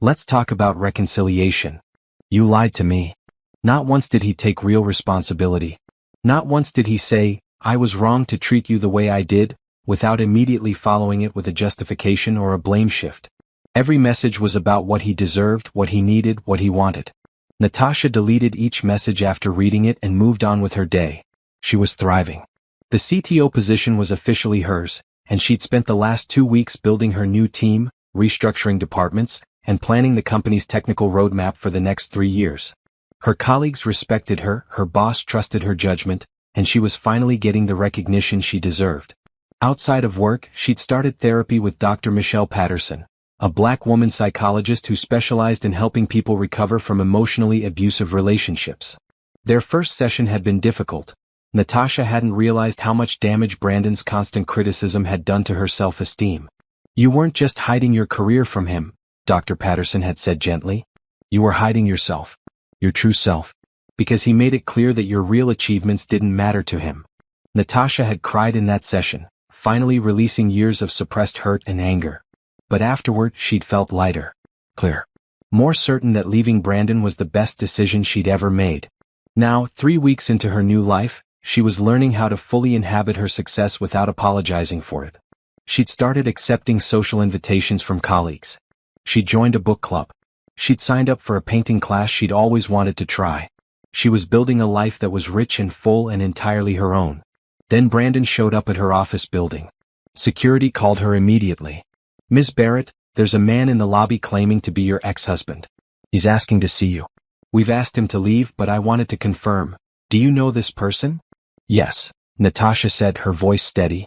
Speaker 1: Let's talk about reconciliation. You lied to me. Not once did he take real responsibility. Not once did he say, I was wrong to treat you the way I did, without immediately following it with a justification or a blame shift. Every message was about what he deserved, what he needed, what he wanted. Natasha deleted each message after reading it and moved on with her day. She was thriving. The CTO position was officially hers, and she'd spent the last 2 weeks building her new team, restructuring departments, and planning the company's technical roadmap for the next 3 years. Her colleagues respected her, her boss trusted her judgment, and she was finally getting the recognition she deserved. Outside of work, she'd started therapy with Dr. Michelle Patterson, a Black woman psychologist who specialized in helping people recover from emotionally abusive relationships. Their first session had been difficult. Natasha hadn't realized how much damage Brandon's constant criticism had done to her self-esteem. You weren't just hiding your career from him, Dr. Patterson had said gently. You were hiding yourself, your true self, because he made it clear that your real achievements didn't matter to him. Natasha had cried in that session, finally releasing years of suppressed hurt and anger. But afterward, she'd felt lighter, clear, more certain that leaving Brandon was the best decision she'd ever made. Now, 3 weeks into her new life, she was learning how to fully inhabit her success without apologizing for it. She'd started accepting social invitations from colleagues. She'd joined a book club. She'd signed up for a painting class she'd always wanted to try. She was building a life that was rich and full and entirely her own. Then Brandon showed up at her office building. Security called her immediately. Ms. Barrett, there's a man in the lobby claiming to be your ex-husband. He's asking to see you. We've asked him to leave, but I wanted to confirm. Do you know this person? Yes, Natasha said, her voice steady.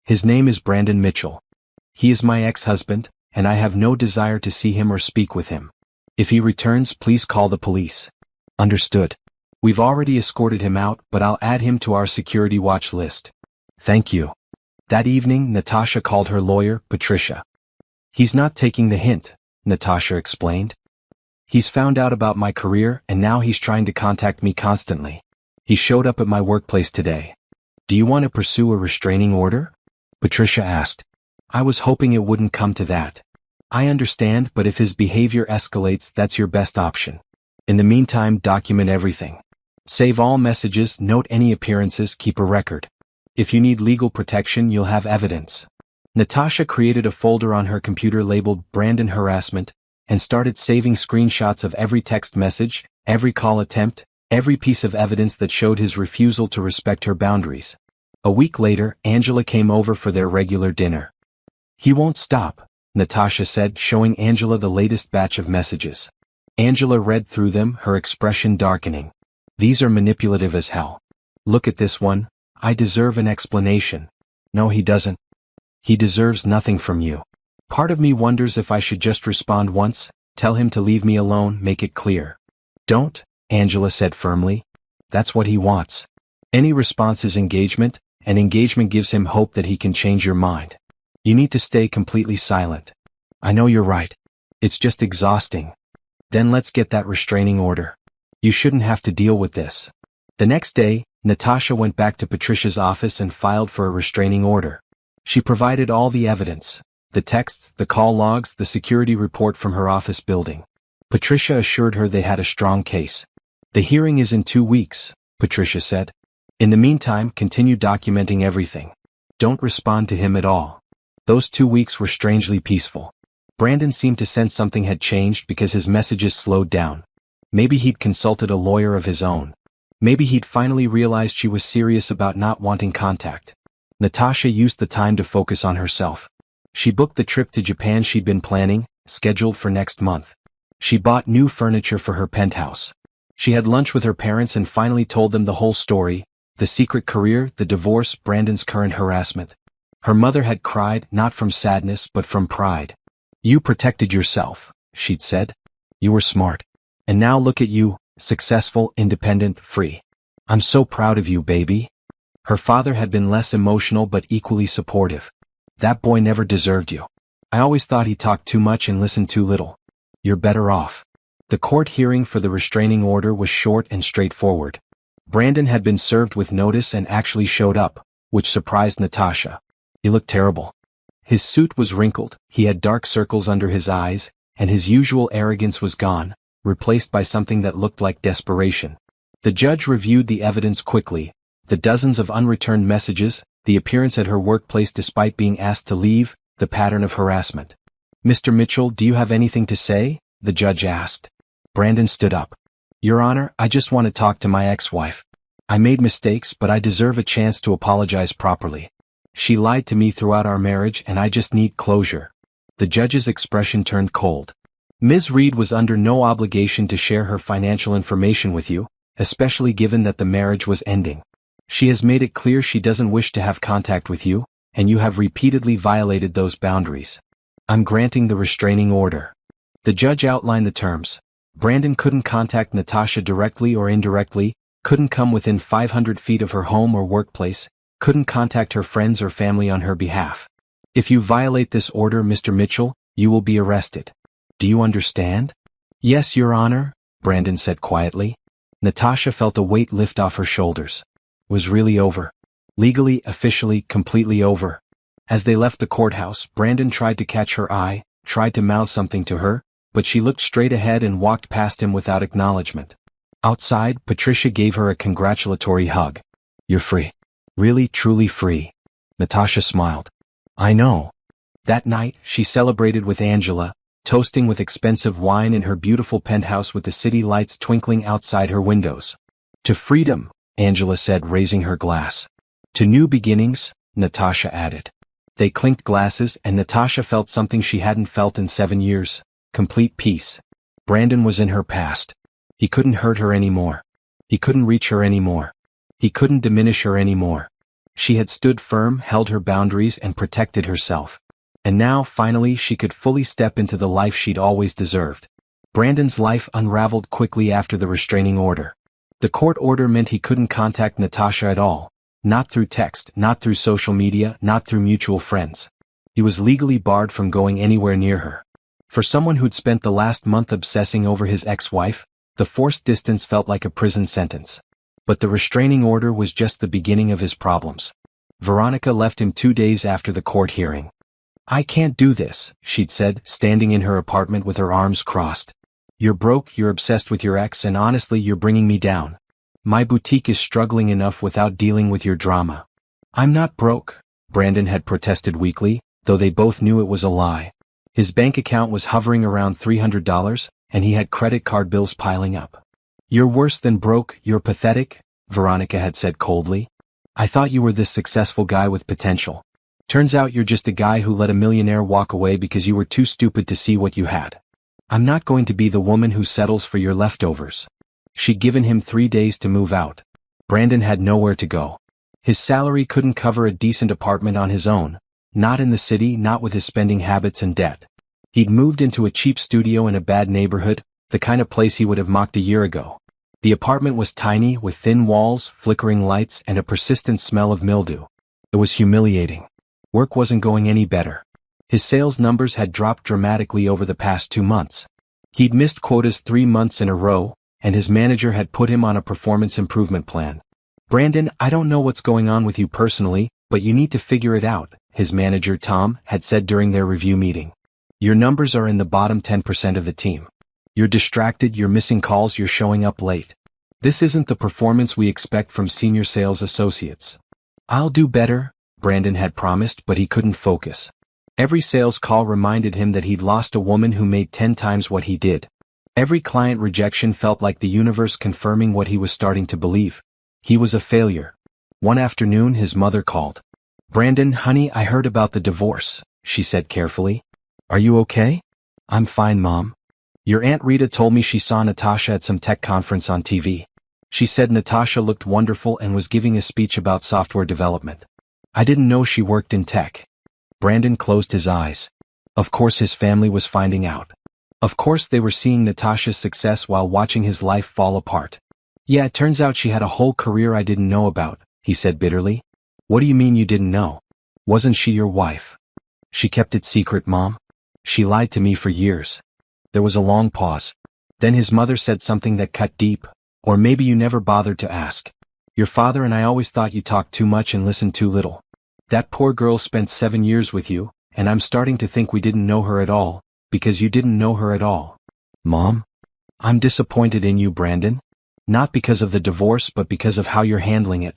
Speaker 1: His name is Brandon Mitchell. He is my ex-husband, and I have no desire to see him or speak with him. If he returns, please call the police. Understood. We've already escorted him out, but I'll add him to our security watch list. Thank you. That evening, Natasha called her lawyer, Patricia. He's not taking the hint, Natasha explained. He's found out about my career and now he's trying to contact me constantly. He showed up at my workplace today. Do you want to pursue a restraining order? Patricia asked. I was hoping it wouldn't come to that. I understand, but if his behavior escalates, that's your best option. In the meantime, document everything. Save all messages, note any appearances, keep a record. If you need legal protection, you'll have evidence. Natasha created a folder on her computer labeled Brandon Harassment and started saving screenshots of every text message, every call attempt, every piece of evidence that showed his refusal to respect her boundaries. A week later, Angela came over for their regular dinner. He won't stop, Natasha said, showing Angela the latest batch of messages. Angela read through them, her expression darkening. These are manipulative as hell. Look at this one. I deserve an explanation. No, he doesn't. He deserves nothing from you. Part of me wonders if I should just respond once, tell him to leave me alone, make it clear. Don't, Angela said firmly. That's what he wants. Any response is engagement, and engagement gives him hope that he can change your mind. You need to stay completely silent. I know you're right. It's just exhausting. Then let's get that restraining order. You shouldn't have to deal with this. The next day, Natasha went back to Patricia's office and filed for a restraining order. She provided all the evidence, the texts, the call logs, the security report from her office building. Patricia assured her they had a strong case. The hearing is in 2 weeks, Patricia said. In the meantime, continue documenting everything. Don't respond to him at all. Those 2 weeks were strangely peaceful. Brandon seemed to sense something had changed because his messages slowed down. Maybe he'd consulted a lawyer of his own. Maybe he'd finally realized she was serious about not wanting contact. Natasha used the time to focus on herself. She booked the trip to Japan she'd been planning, scheduled for next month. She bought new furniture for her penthouse. She had lunch with her parents and finally told them the whole story, the secret career, the divorce, Brandon's current harassment. Her mother had cried, not from sadness but from pride. You protected yourself, she'd said. You were smart. And now look at you, successful, independent, free. I'm so proud of you, baby. Her father had been less emotional but equally supportive. That boy never deserved you. I always thought he talked too much and listened too little. You're better off. The court hearing for the restraining order was short and straightforward. Brandon had been served with notice and actually showed up, which surprised Natasha. He looked terrible. His suit was wrinkled, he had dark circles under his eyes, and his usual arrogance was gone, replaced by something that looked like desperation. The judge reviewed the evidence quickly, the dozens of unreturned messages, the appearance at her workplace despite being asked to leave, the pattern of harassment. "Mr. Mitchell, do you have anything to say?" the judge asked. Brandon stood up. "Your Honor, I just want to talk to my ex-wife. I made mistakes, but I deserve a chance to apologize properly. She lied to me throughout our marriage and I just need closure." The judge's expression turned cold. "Ms. Reed was under no obligation to share her financial information with you, especially given that the marriage was ending. She has made it clear she doesn't wish to have contact with you, and you have repeatedly violated those boundaries. I'm granting the restraining order." The judge outlined the terms. Brandon couldn't contact Natasha directly or indirectly, couldn't come within 500 feet of her home or workplace, couldn't contact her friends or family on her behalf. "If you violate this order, Mr. Mitchell, you will be arrested. Do you understand?" "Yes, Your Honor," Brandon said quietly. Natasha felt a weight lift off her shoulders. It was really over. Legally, officially, completely over. As they left the courthouse, Brandon tried to catch her eye, tried to mouth something to her, but she looked straight ahead and walked past him without acknowledgement. Outside, Patricia gave her a congratulatory hug. "You're free. Really, truly free." Natasha smiled. "I know." That night, she celebrated with Angela, toasting with expensive wine in her beautiful penthouse with the city lights twinkling outside her windows. "To freedom," Angela said, raising her glass. "To new beginnings," Natasha added. They clinked glasses and Natasha felt something she hadn't felt in 7 years, complete peace. Brandon was in her past. He couldn't hurt her anymore. He couldn't reach her anymore. He couldn't diminish her anymore. She had stood firm, held her boundaries, and protected herself. And now, finally, she could fully step into the life she'd always deserved. Brandon's life unraveled quickly after the restraining order. The court order meant he couldn't contact Natasha at all. Not through text, not through social media, not through mutual friends. He was legally barred from going anywhere near her. For someone who'd spent the last month obsessing over his ex-wife, the forced distance felt like a prison sentence. But the restraining order was just the beginning of his problems. Veronica left him 2 days after the court hearing. "I can't do this," she'd said, standing in her apartment with her arms crossed. "You're broke, you're obsessed with your ex, and honestly you're bringing me down. My boutique is struggling enough without dealing with your drama." "I'm not broke," Brandon had protested weakly, though they both knew it was a lie. His bank account was hovering around $300, and he had credit card bills piling up. "You're worse than broke, you're pathetic," Veronica had said coldly. "I thought you were this successful guy with potential. Turns out you're just a guy who let a millionaire walk away because you were too stupid to see what you had. I'm not going to be the woman who settles for your leftovers." She'd given him 3 days to move out. Brandon had nowhere to go. His salary couldn't cover a decent apartment on his own, not in the city, not with his spending habits and debt. He'd moved into a cheap studio in a bad neighborhood, the kind of place he would have mocked a year ago. The apartment was tiny, with thin walls, flickering lights, and a persistent smell of mildew. It was humiliating. Work wasn't going any better. His sales numbers had dropped dramatically over the past 2 months. He'd missed quotas 3 months in a row, and his manager had put him on a performance improvement plan. "Brandon, I don't know what's going on with you personally, but you need to figure it out," his manager Tom had said during their review meeting. "Your numbers are in the bottom 10% of the team. You're distracted, you're missing calls, you're showing up late. This isn't the performance we expect from senior sales associates." "I'll do better," Brandon had promised, but he couldn't focus. Every sales call reminded him that he'd lost a woman who made 10 times what he did. Every client rejection felt like the universe confirming what he was starting to believe. He was a failure. One afternoon his mother called. "Brandon, honey, I heard about the divorce," she said carefully. "Are you okay?" "I'm fine, Mom. Your Aunt Rita told me she saw Natasha at some tech conference on TV. She said Natasha looked wonderful and was giving a speech about software development. I didn't know she worked in tech." Brandon closed his eyes. Of course his family was finding out. Of course they were seeing Natasha's success while watching his life fall apart. "Yeah, it turns out she had a whole career I didn't know about," he said bitterly. "What do you mean you didn't know? Wasn't she your wife?" "She kept it secret, Mom. She lied to me for years." There was a long pause. Then his mother said something that cut deep. "Or maybe you never bothered to ask. Your father and I always thought you talked too much and listened too little. That poor girl spent 7 years with you, and I'm starting to think we didn't know her at all. because you didn't know her at all. Mom? I'm disappointed in you, Brandon. Not because of the divorce but because of how you're handling it.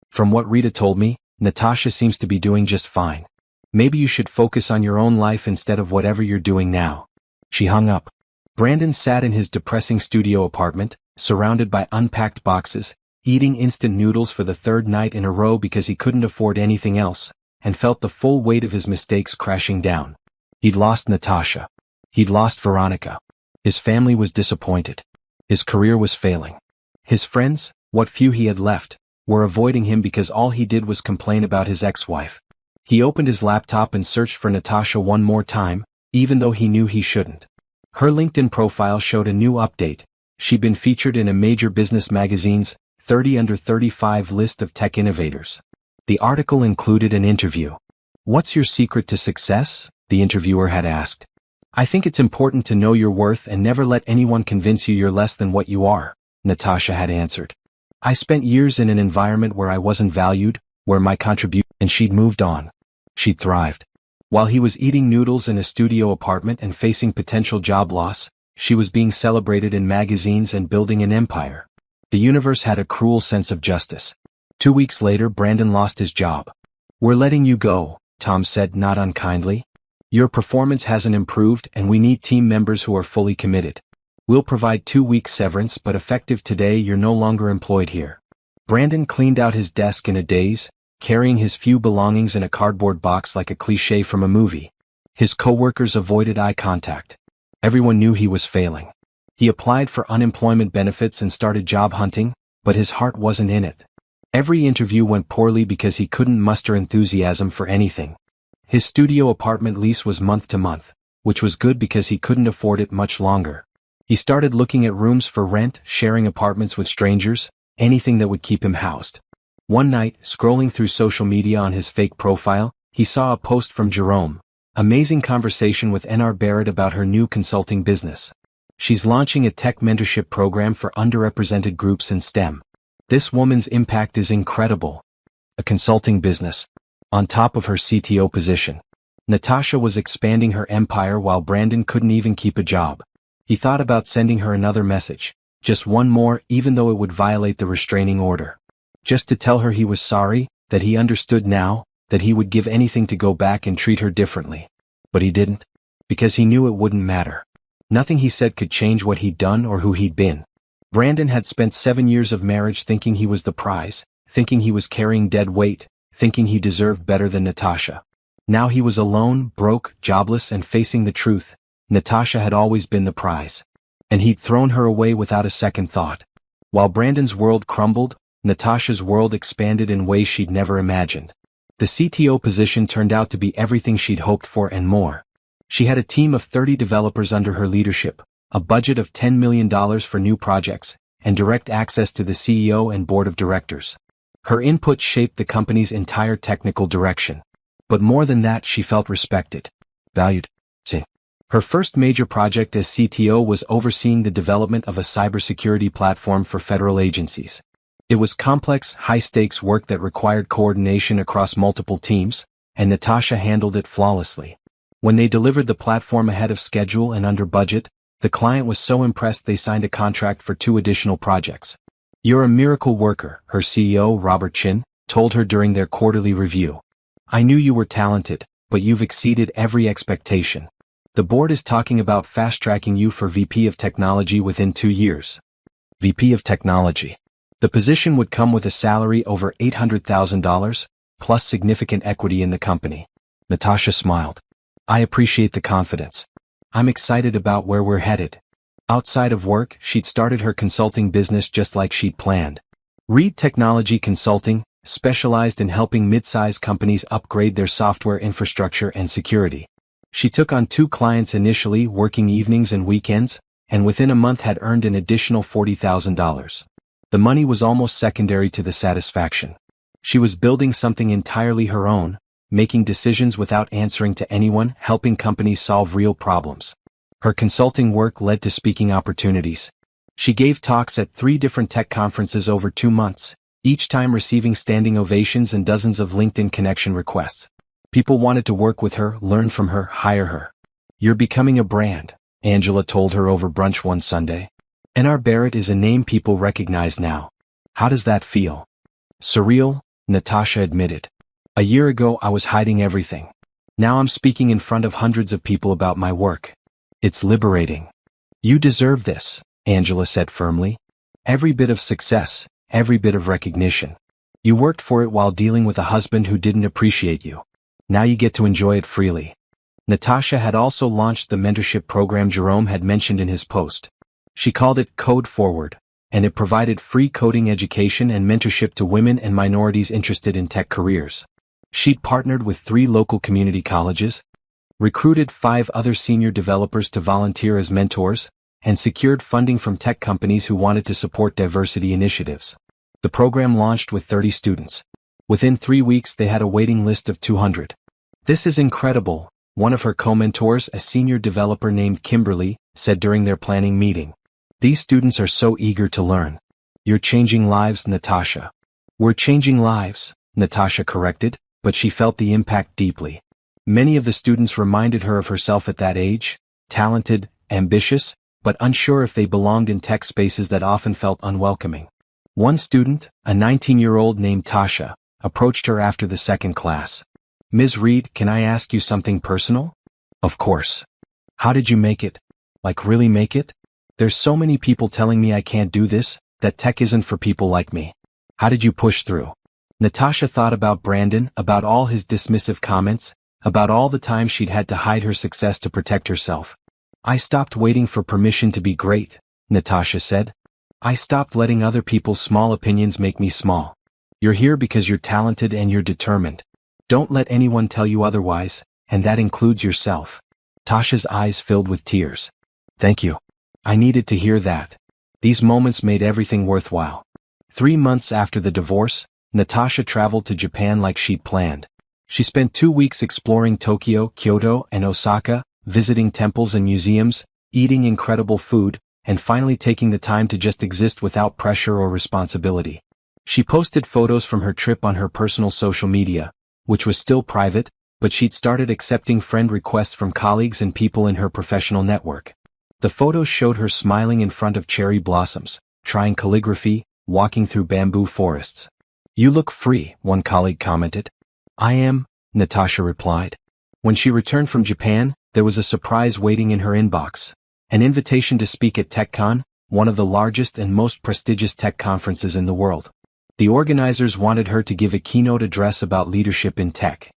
Speaker 1: From what Rita told me, Natasha seems to be doing just fine. Maybe you should focus on your own life instead of whatever you're doing now. She hung up. Brandon sat in his depressing studio apartment, surrounded by unpacked boxes, eating instant noodles for the third night in a row because he couldn't afford anything else, and felt the full weight of his mistakes crashing down. He'd lost Natasha. He'd lost Veronica. His family was disappointed. His career was failing. His friends, what few he had left, were avoiding him because all he did was complain about his ex-wife. He opened his laptop and searched for Natasha one more time, even though he knew he shouldn't. Her LinkedIn profile showed a new update. She'd been featured in a major business magazine's 30 Under 35 list of tech innovators. The article included an interview. "What's your secret to success?" the interviewer had asked. "I think it's important to know your worth and never let anyone convince you you're less than what you are," Natasha had answered. "I spent years in an environment where I wasn't valued, where my contribution," and she'd moved on. She'd thrived. While he was eating noodles in a studio apartment and facing potential job loss, she was being celebrated in magazines and building an empire. The universe had a cruel sense of justice. 2 weeks later, Brandon lost his job. "We're letting you go," Tom said, not unkindly. "Your performance hasn't improved and we need team members who are fully committed. We'll provide 2 weeks severance, but effective today you're no longer employed here." Brandon cleaned out his desk in a daze, carrying his few belongings in a cardboard box like a cliché from a movie. His coworkers avoided eye contact. Everyone knew he was failing. He applied for unemployment benefits and started job hunting, but his heart wasn't in it. Every interview went poorly because he couldn't muster enthusiasm for anything. His studio apartment lease was month to month, which was good because he couldn't afford it much longer. He started looking at rooms for rent, sharing apartments with strangers, anything that would keep him housed. One night, scrolling through social media on his fake profile, he saw a post from Jerome. "Amazing conversation with N.R. Barrett about her new consulting business. She's launching a tech mentorship program for underrepresented groups in STEM. This woman's impact is incredible." A consulting business. On top of her CTO position. Natasha was expanding her empire while Brandon couldn't even keep a job. He thought about sending her another message. Just one more, even though it would violate the restraining order. Just to tell her he was sorry, that he understood now, that he would give anything to go back and treat her differently. But he didn't. Because he knew it wouldn't matter. Nothing he said could change what he'd done or who he'd been. Brandon had spent 7 years of marriage thinking he was the prize, thinking he was carrying dead weight, thinking he deserved better than Natasha. Now he was alone, broke, jobless, and facing the truth. Natasha had always been the prize. And he'd thrown her away without a second thought. While Brandon's world crumbled, Natasha's world expanded in ways she'd never imagined. The CTO position turned out to be everything she'd hoped for and more. She had a team of 30 developers under her leadership, a budget of $10 million for new projects, and direct access to the CEO and board of directors. Her input shaped the company's entire technical direction. But more than that, she felt respected. Valued. Her first major project as CTO was overseeing the development of a cybersecurity platform for federal agencies. It was complex, high-stakes work that required coordination across multiple teams, and Natasha handled it flawlessly. When they delivered the platform ahead of schedule and under budget, the client was so impressed they signed a contract for 2 additional projects. "You're a miracle worker," her CEO, Robert Chin, told her during their quarterly review. "I knew you were talented, but you've exceeded every expectation. The board is talking about fast-tracking you for VP of Technology within 2 years." VP of Technology. The position would come with a salary over $800,000, plus significant equity in the company. Natasha smiled. "I appreciate the confidence. I'm excited about where we're headed." Outside of work, she'd started her consulting business just like she'd planned. Reed Technology Consulting, specialized in helping mid-size companies upgrade their software infrastructure and security. She took on 2 clients initially, working evenings and weekends, and within a month had earned an additional $40,000. The money was almost secondary to the satisfaction. She was building something entirely her own, making decisions without answering to anyone, helping companies solve real problems. Her consulting work led to speaking opportunities. She gave talks at 3 different tech conferences over 2 months, each time receiving standing ovations and dozens of LinkedIn connection requests. People wanted to work with her, learn from her, hire her. You're becoming a brand, Angela told her over brunch one Sunday. N.R. Barrett is a name people recognize now. How does that feel? Surreal, Natasha admitted. A year ago I was hiding everything. Now I'm speaking in front of hundreds of people about my work. It's liberating. You deserve this, Angela said firmly. Every bit of success, every bit of recognition. You worked for it while dealing with a husband who didn't appreciate you. Now you get to enjoy it freely. Natasha had also launched the mentorship program Jerome had mentioned in his post. She called it Code Forward, and it provided free coding education and mentorship to women and minorities interested in tech careers. She'd partnered with 3 local community colleges, recruited 5 other senior developers to volunteer as mentors, and secured funding from tech companies who wanted to support diversity initiatives. The program launched with 30 students. Within 3 weeks they had a waiting list of 200. This is incredible, one of her co-mentors, a senior developer named Kimberly, said during their planning meeting. These students are so eager to learn. You're changing lives, Natasha. We're changing lives, Natasha corrected, but she felt the impact deeply. Many of the students reminded her of herself at that age, talented, ambitious, but unsure if they belonged in tech spaces that often felt unwelcoming. One student, a 19-year-old named Tasha, approached her after the second class. Ms. Reed, can I ask you something personal? Of course. How did you make it? Like really make it? There's so many people telling me I can't do this, that tech isn't for people like me. How did you push through? Natasha thought about Brandon, about all his dismissive comments, about all the time she'd had to hide her success to protect herself. I stopped waiting for permission to be great, Natasha said. I stopped letting other people's small opinions make me small. You're here because you're talented and you're determined. Don't let anyone tell you otherwise, and that includes yourself. Tasha's eyes filled with tears. Thank you. I needed to hear that. These moments made everything worthwhile. 3 months after the divorce, Natasha traveled to Japan like she'd planned. She spent 2 weeks exploring Tokyo, Kyoto, and Osaka, visiting temples and museums, eating incredible food, and finally taking the time to just exist without pressure or responsibility. She posted photos from her trip on her personal social media, which was still private, but she'd started accepting friend requests from colleagues and people in her professional network. The photos showed her smiling in front of cherry blossoms, trying calligraphy, walking through bamboo forests. You look free, one colleague commented. I am, Natasha replied. When she returned from Japan, there was a surprise waiting in her inbox. An invitation to speak at TechCon, one of the largest and most prestigious tech conferences in the world. The organizers wanted her to give a keynote address about leadership in tech.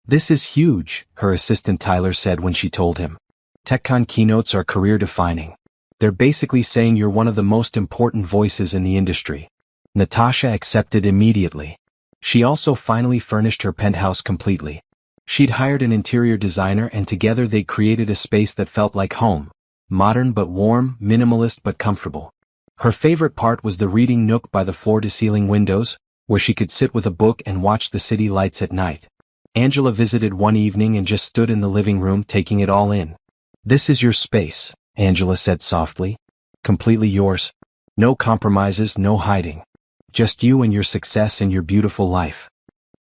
Speaker 1: This is huge, her assistant Tyler said when she told him. TechCon keynotes are career-defining. They're basically saying you're one of the most important voices in the industry. Natasha accepted immediately. She also finally furnished her penthouse completely. She'd hired an interior designer and together they created a space that felt like home. Modern but warm, minimalist but comfortable. Her favorite part was the reading nook by the floor-to-ceiling windows, where she could sit with a book and watch the city lights at night. Angela visited one evening and just stood in the living room taking it all in. This is your space, Angela said softly. Completely yours. No compromises, no hiding. Just you and your success and your beautiful life.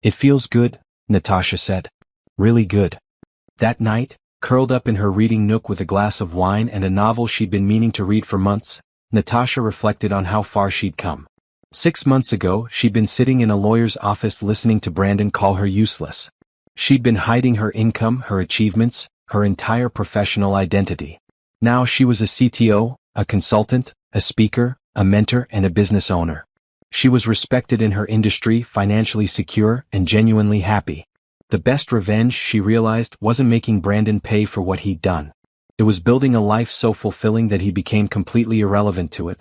Speaker 1: It feels good, Natasha said. Really good. That night, curled up in her reading nook with a glass of wine and a novel she'd been meaning to read for months, Natasha reflected on how far she'd come. 6 months ago, she'd been sitting in a lawyer's office listening to Brandon call her useless. She'd been hiding her income, her achievements, her entire professional identity. Now she was a CTO, a consultant, a speaker, a mentor, and a business owner. She was respected in her industry, financially secure, and genuinely happy. The best revenge, she realized, wasn't making Brandon pay for what he'd done. It was building a life so fulfilling that he became completely irrelevant to it.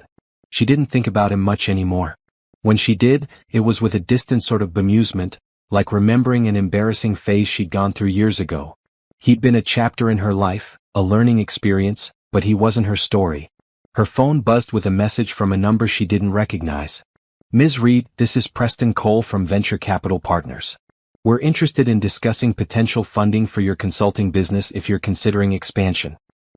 Speaker 1: She didn't think about him much anymore. When she did, it was with a distant sort of bemusement, like remembering an embarrassing phase she'd gone through years ago. He'd been a chapter in her life, a learning experience, but he wasn't her story. Her phone buzzed with a message from a number she didn't recognize. Ms. Reed, this is Preston Cole from Venture Capital Partners. We're interested in discussing potential funding for your consulting business if you're considering expansion.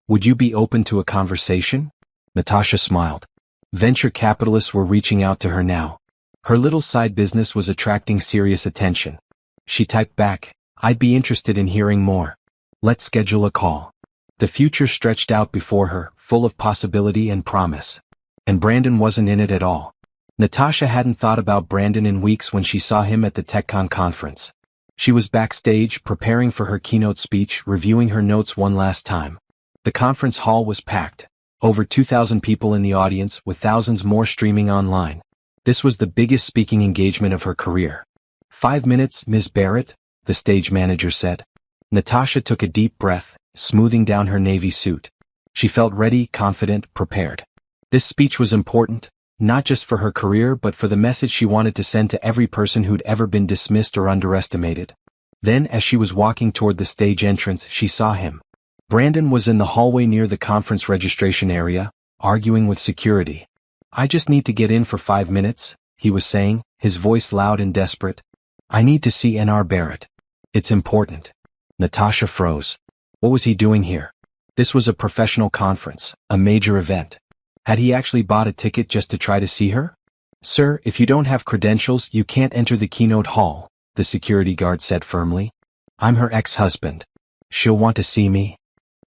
Speaker 1: Would you be open to a conversation? Natasha smiled. Venture capitalists were reaching out to her now. Her little side business was attracting serious attention. She typed back, I'd be interested in hearing more. Let's schedule a call. The future stretched out before her, full of possibility and promise. And Brandon wasn't in it at all. Natasha hadn't thought about Brandon in weeks when she saw him at the TechCon conference. She was backstage, preparing for her keynote speech, reviewing her notes one last time. The conference hall was packed. Over 2,000 people in the audience, with thousands more streaming online. This was the biggest speaking engagement of her career. 5 minutes, Ms. Barrett, the stage manager said. Natasha took a deep breath, smoothing down her navy suit. She felt ready, confident, prepared. This speech was important, not just for her career but for the message she wanted to send to every person who'd ever been dismissed or underestimated. Then, as she was walking toward the stage entrance, she saw him. Brandon was in the hallway near the conference registration area, arguing with security. "I just need to get in for 5 minutes," he was saying, his voice loud and desperate. "I need to see N.R. Barrett. It's important." Natasha froze. What was he doing here? This was a professional conference, a major event. Had he actually bought a ticket just to try to see her? "Sir, if you don't have credentials, you can't enter the keynote hall," the security guard said firmly. "I'm her ex-husband. She'll want to see me."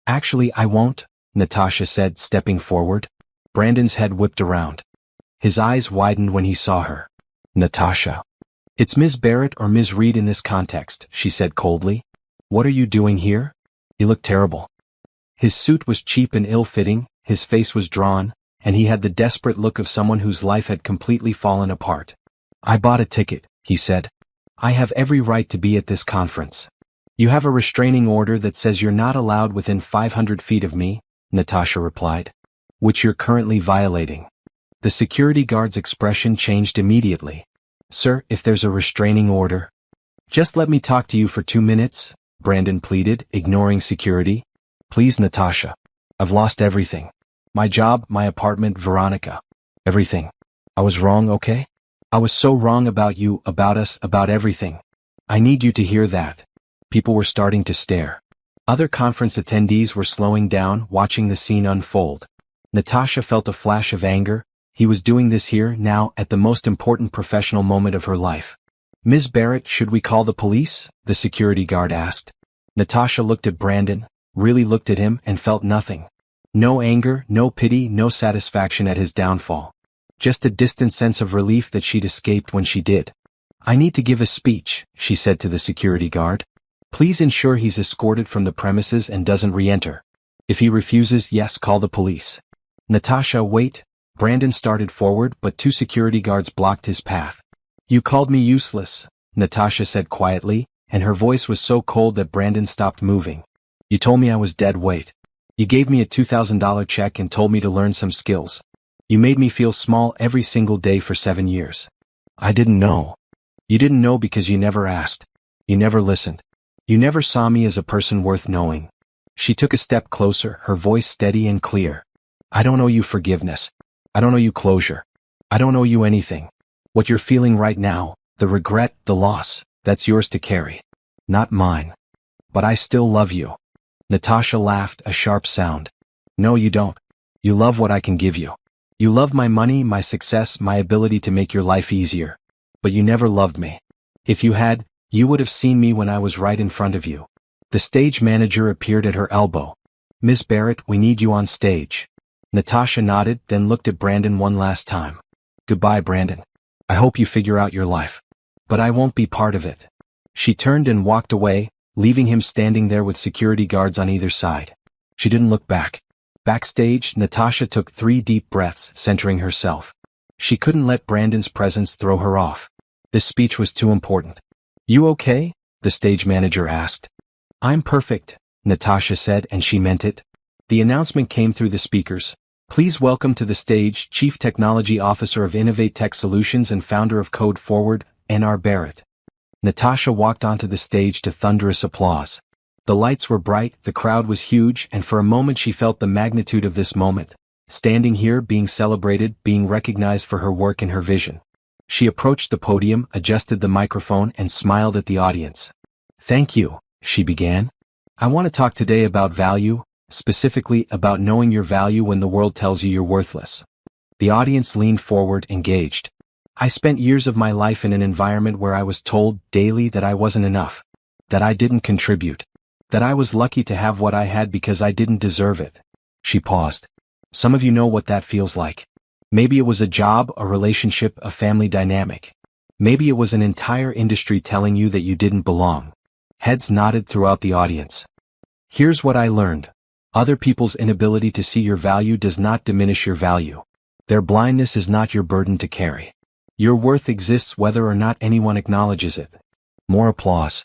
Speaker 1: "Actually, I won't," Natasha said, stepping forward. Brandon's head whipped around. His eyes widened when he saw her. "Natasha." "It's Ms. Barrett or Ms. Reed in this context," she said coldly. "What are you doing here?" He looked terrible. His suit was cheap and ill-fitting, his face was drawn, and he had the desperate look of someone whose life had completely fallen apart. "I bought a ticket," he said. "I have every right to be at this conference." "You have a restraining order that says you're not allowed within 500 feet of me," Natasha replied. "Which you're currently violating." The security guard's expression changed immediately. "Sir, if there's a restraining order..." "Just let me talk to you for 2 minutes," Brandon pleaded, ignoring security. "Please, Natasha. I've lost everything. My job, my apartment, Veronica. Everything. I was wrong, okay? I was so wrong about you, about us, about everything. I need you to hear that." People were starting to stare. Other conference attendees were slowing down, watching the scene unfold. Natasha felt a flash of anger. He was doing this here, now, at the most important professional moment of her life. "Ms. Barrett, should we call the police?" the security guard asked. Natasha looked at Brandon, really looked at him, and felt nothing. No anger, no pity, no satisfaction at his downfall. Just a distant sense of relief that she'd escaped when she did. "I need to give a speech," she said to the security guard. "Please ensure he's escorted from the premises and doesn't re-enter. If he refuses, yes, call the police." "Natasha, wait." Brandon started forward, but 2 security guards blocked his path. "You called me useless," Natasha said quietly, and her voice was so cold that Brandon stopped moving. "You told me I was dead weight. You gave me a $2,000 check and told me to learn some skills. You made me feel small every single day for 7 years. I didn't know." "You didn't know because you never asked. You never listened. You never saw me as a person worth knowing." She took a step closer, her voice steady and clear. "I don't owe you forgiveness. I don't owe you closure. I don't owe you anything. What you're feeling right now, the regret, the loss, that's yours to carry. Not mine. But I still love you." Natasha laughed, a sharp sound. "No, you don't. You love what I can give you. You love my money, my success, my ability to make your life easier. But you never loved me. If you had, you would have seen me when I was right in front of you." The stage manager appeared at her elbow. "Ms. Barrett, we need you on stage." Natasha nodded, then looked at Brandon one last time. "Goodbye, Brandon. I hope you figure out your life. But I won't be part of it." She turned and walked away, leaving him standing there with security guards on either side. She didn't look back. Backstage, Natasha took 3 deep breaths, centering herself. She couldn't let Brandon's presence throw her off. This speech was too important. "You okay?" the stage manager asked. "I'm perfect," Natasha said, and she meant it. The announcement came through the speakers. "Please welcome to the stage Chief Technology Officer of Innovate Tech Solutions and founder of Code Forward, N.R. Barrett." Natasha walked onto the stage to thunderous applause. The lights were bright, the crowd was huge, and for a moment she felt the magnitude of this moment. Standing here, being celebrated, being recognized for her work and her vision. She approached the podium, adjusted the microphone, and smiled at the audience. "Thank you," she began. "I want to talk today about value, specifically about knowing your value when the world tells you you're worthless." The audience leaned forward, engaged. "I spent years of my life in an environment where I was told daily that I wasn't enough, that I didn't contribute, That I was lucky to have what I had because I didn't deserve it. She paused. Some of you know what that feels like. Maybe it was a job, a relationship, a family dynamic. Maybe it was an entire industry telling you that you didn't belong. Heads nodded throughout the audience. Here's what I learned. Other people's inability to see your value does not diminish your value. Their blindness is not your burden to carry. Your worth exists whether or not anyone acknowledges it. More applause.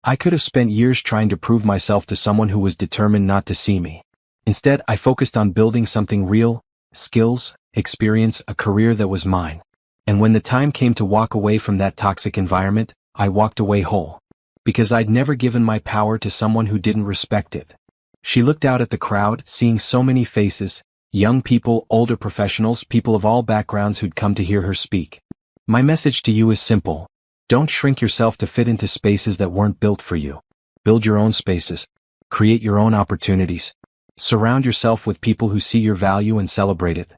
Speaker 1: I could have spent years trying to prove myself to someone who was determined not to see me. Instead, I focused on building something real, skills, experience, a career that was mine. And when the time came to walk away from that toxic environment, I walked away whole. Because I'd never given my power to someone who didn't respect it. She looked out at the crowd, seeing so many faces, young people, older professionals, people of all backgrounds who'd come to hear her speak. My message to you is simple. Don't shrink yourself to fit into spaces that weren't built for you. Build your own spaces. Create your own opportunities. Surround yourself with people who see your value and celebrate it.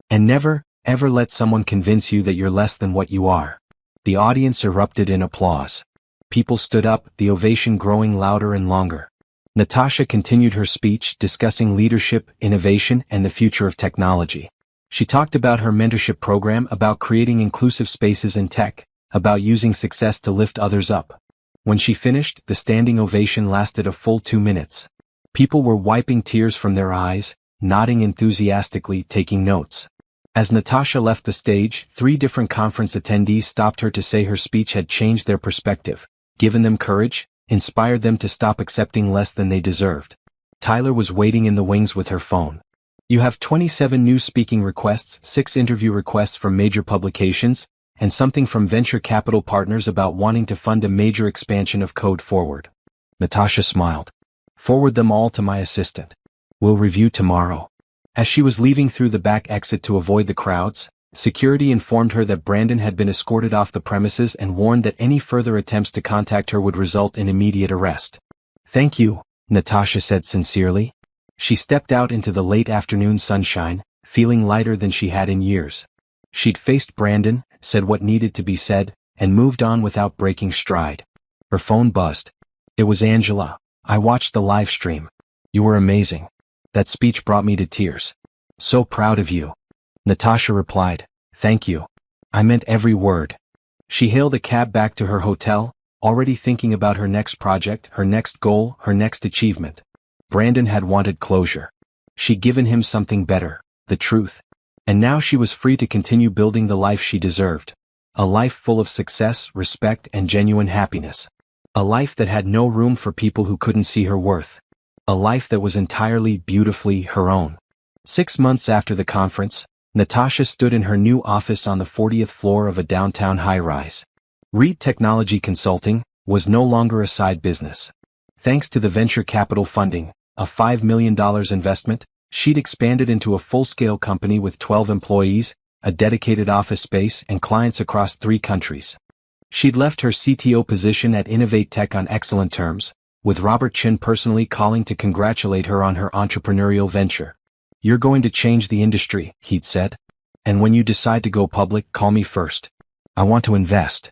Speaker 1: And never, ever let someone convince you that you're less than what you are. The audience erupted in applause. People stood up, the ovation growing louder and longer. Natasha continued her speech, discussing leadership, innovation, and the future of technology. She talked about her mentorship program, about creating inclusive spaces in tech, about using success to lift others up. When she finished, the standing ovation lasted a full 2 minutes. People were wiping tears from their eyes, nodding enthusiastically, taking notes. As Natasha left the stage, 3 different conference attendees stopped her to say her speech had changed their perspective, given them courage, inspired them to stop accepting less than they deserved. Tyler was waiting in the wings with her phone. You have 27 new speaking requests, 6 interview requests from major publications, and something from venture capital partners about wanting to fund a major expansion of Code Forward. Natasha smiled. Forward them all to my assistant. We'll review tomorrow. As she was leaving through the back exit to avoid the crowds, security informed her that Brandon had been escorted off the premises and warned that any further attempts to contact her would result in immediate arrest. Thank you, Natasha said sincerely. She stepped out into the late afternoon sunshine, feeling lighter than she had in years. She'd faced Brandon, said what needed to be said, and moved on without breaking stride. Her phone buzzed. It was Angela. I watched the live stream. You were amazing. That speech brought me to tears. So proud of you. Natasha replied, thank you. I meant every word. She hailed a cab back to her hotel, already thinking about her next project, her next goal, her next achievement. Brandon had wanted closure. She'd given him something better, the truth. And now she was free to continue building the life she deserved. A life full of success, respect, and genuine happiness. A life that had no room for people who couldn't see her worth. A life that was entirely, beautifully her own. 6 months after the conference, Natasha stood in her new office on the 40th floor of a downtown high-rise. Reed Technology Consulting was no longer a side business. Thanks to the venture capital funding, a $5 million investment, she'd expanded into a full-scale company with 12 employees, a dedicated office space, and clients across 3 countries. She'd left her CTO position at Innovate Tech on excellent terms, with Robert Chin personally calling to congratulate her on her entrepreneurial venture. You're going to change the industry, he'd said. And when you decide to go public, call me first. I want to invest.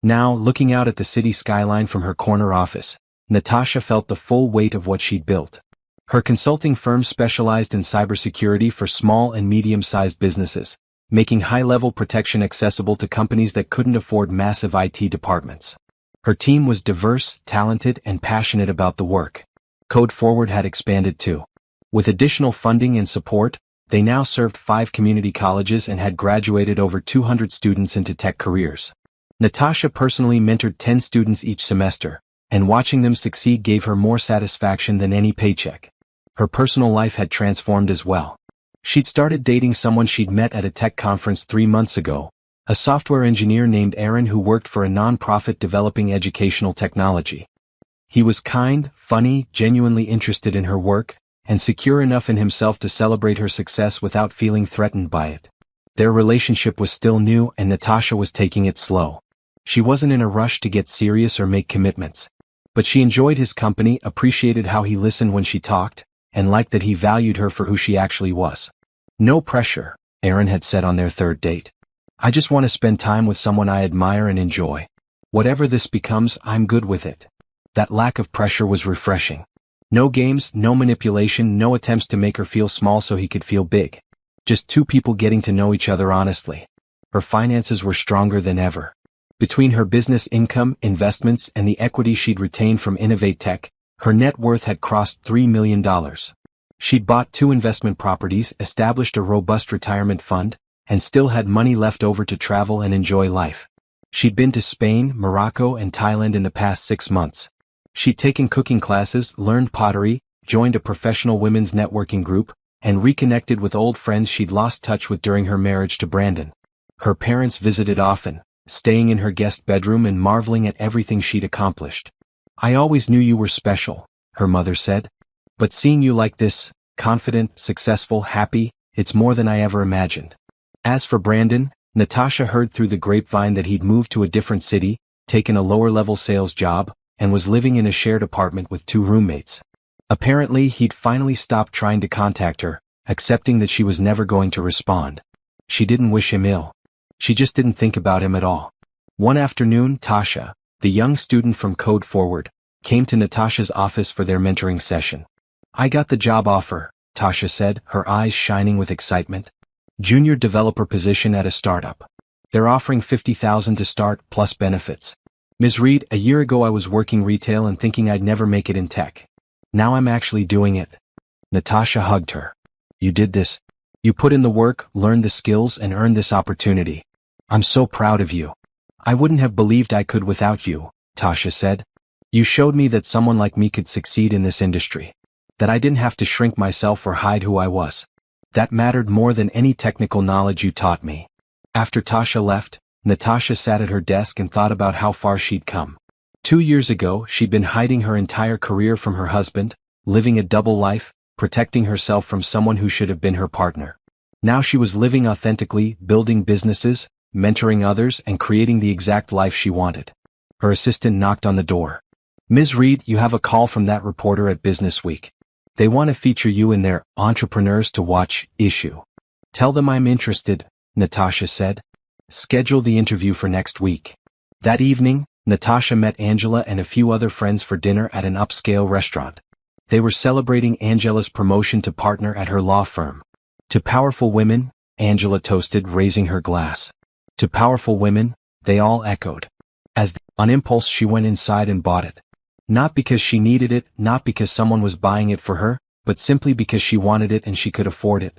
Speaker 1: Now, looking out at the city skyline from her corner office, Natasha felt the full weight of what she'd built. Her consulting firm specialized in cybersecurity for small and medium-sized businesses, making high-level protection accessible to companies that couldn't afford massive IT departments. Her team was diverse, talented, and passionate about the work. Code Forward had expanded too. With additional funding and support, they now served 5 community colleges and had graduated over 200 students into tech careers. Natasha personally mentored 10 students each semester, and watching them succeed gave her more satisfaction than any paycheck. Her personal life had transformed as well. She'd started dating someone she'd met at a tech conference 3 months ago, a software engineer named Aaron who worked for a nonprofit developing educational technology. He was kind, funny, genuinely interested in her work, and secure enough in himself to celebrate her success without feeling threatened by it. Their relationship was still new and Natasha was taking it slow. She wasn't in a rush to get serious or make commitments. But she enjoyed his company, appreciated how he listened when she talked, and liked that he valued her for who she actually was. No pressure, Aaron had said on their 3rd date. I just want to spend time with someone I admire and enjoy. Whatever this becomes, I'm good with it. That lack of pressure was refreshing. No games, no manipulation, no attempts to make her feel small so he could feel big. Just two people getting to know each other honestly. Her finances were stronger than ever. Between her business income, investments, and the equity she'd retained from Innovate Tech, her net worth had crossed $3 million. She'd bought 2 investment properties, established a robust retirement fund, and still had money left over to travel and enjoy life. She'd been to Spain, Morocco, and Thailand in the past 6 months. She'd taken cooking classes, learned pottery, joined a professional women's networking group, and reconnected with old friends she'd lost touch with during her marriage to Brandon. Her parents visited often, staying in her guest bedroom and marveling at everything she'd accomplished. "I always knew you were special," her mother said. "But seeing you like this, confident, successful, happy, it's more than I ever imagined." As for Brandon, Natasha heard through the grapevine that he'd moved to a different city, taken a lower-level sales job, and was living in a shared apartment with 2 roommates. Apparently, he'd finally stopped trying to contact her, accepting that she was never going to respond. She didn't wish him ill. She just didn't think about him at all. One afternoon, Tasha, the young student from Code Forward, came to Natasha's office for their mentoring session. "I got the job offer," Tasha said, her eyes shining with excitement. "Junior developer position at a startup. They're offering $50,000 to start, plus benefits. Ms. Reed, a year ago I was working retail and thinking I'd never make it in tech. Now I'm actually doing it." Natasha hugged her. "You did this. You put in the work, learned the skills, and earned this opportunity. I'm so proud of you." "I wouldn't have believed I could without you," Tasha said. "You showed me that someone like me could succeed in this industry. That I didn't have to shrink myself or hide who I was. That mattered more than any technical knowledge you taught me." After Tasha left, Natasha sat at her desk and thought about how far she'd come. 2 years ago, she'd been hiding her entire career from her husband, living a double life, protecting herself from someone who should have been her partner. Now she was living authentically, building businesses, mentoring others, and creating the exact life she wanted. Her assistant knocked on the door. "Ms. Reed, you have a call from that reporter at Business Week. They want to feature you in their Entrepreneurs to Watch issue." "Tell them I'm interested," Natasha said. "Schedule the interview for next week." That evening, Natasha met Angela and a few other friends for dinner at an upscale restaurant. They were celebrating Angela's promotion to partner at her law firm. "To powerful women," Angela toasted, raising her glass. "To powerful women," they all echoed. On impulse she went inside and bought it. Not because she needed it, not because someone was buying it for her, but simply because she wanted it and she could afford it.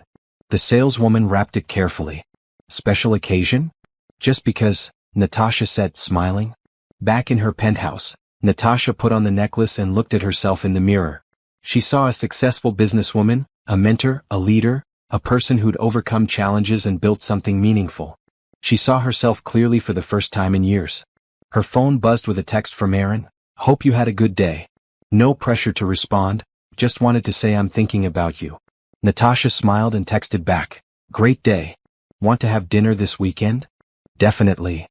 Speaker 1: The saleswoman wrapped it carefully. "Special occasion?" "Just because," Natasha said, smiling. Back in her penthouse, Natasha put on the necklace and looked at herself in the mirror. She saw a successful businesswoman, a mentor, a leader, a person who'd overcome challenges and built something meaningful. She saw herself clearly for the first time in years. Her phone buzzed with a text from Aaron. "Hope you had a good day." No pressure to respond, just wanted to say I'm thinking about you. Natasha smiled and texted back, "Great day. Want to have dinner this weekend?" "Definitely."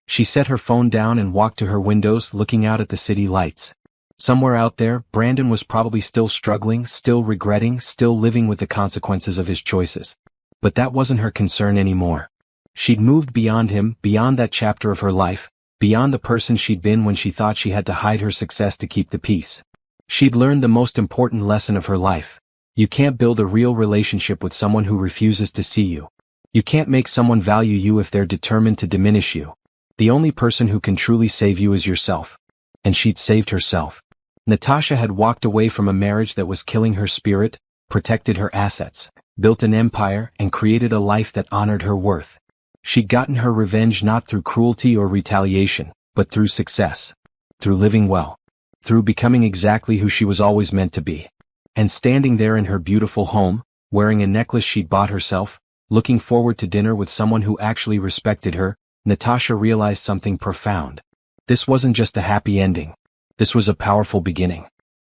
Speaker 1: She set her phone down and walked to her windows, looking out at the city lights. Somewhere out there, Brandon was probably still struggling, still regretting, still living with the consequences of his choices. But that wasn't her concern anymore. She'd moved beyond him, beyond that chapter of her life, beyond the person she'd been when she thought she had to hide her success to keep the peace. She'd learned the most important lesson of her life. You can't build a real relationship with someone who refuses to see you. You can't make someone value you if they're determined to diminish you. The only person who can truly save you is yourself. And she'd saved herself. Natasha had walked away from a marriage that was killing her spirit, protected her assets, built an empire, and created a life that honored her worth. She'd gotten her revenge not through cruelty or retaliation, but through success. Through living well. Through becoming exactly who she was always meant to be. And standing there in her beautiful home, wearing a necklace she'd bought herself, looking forward to dinner with someone who actually respected her, Natasha realized something profound. This wasn't just a happy ending. This was a powerful beginning.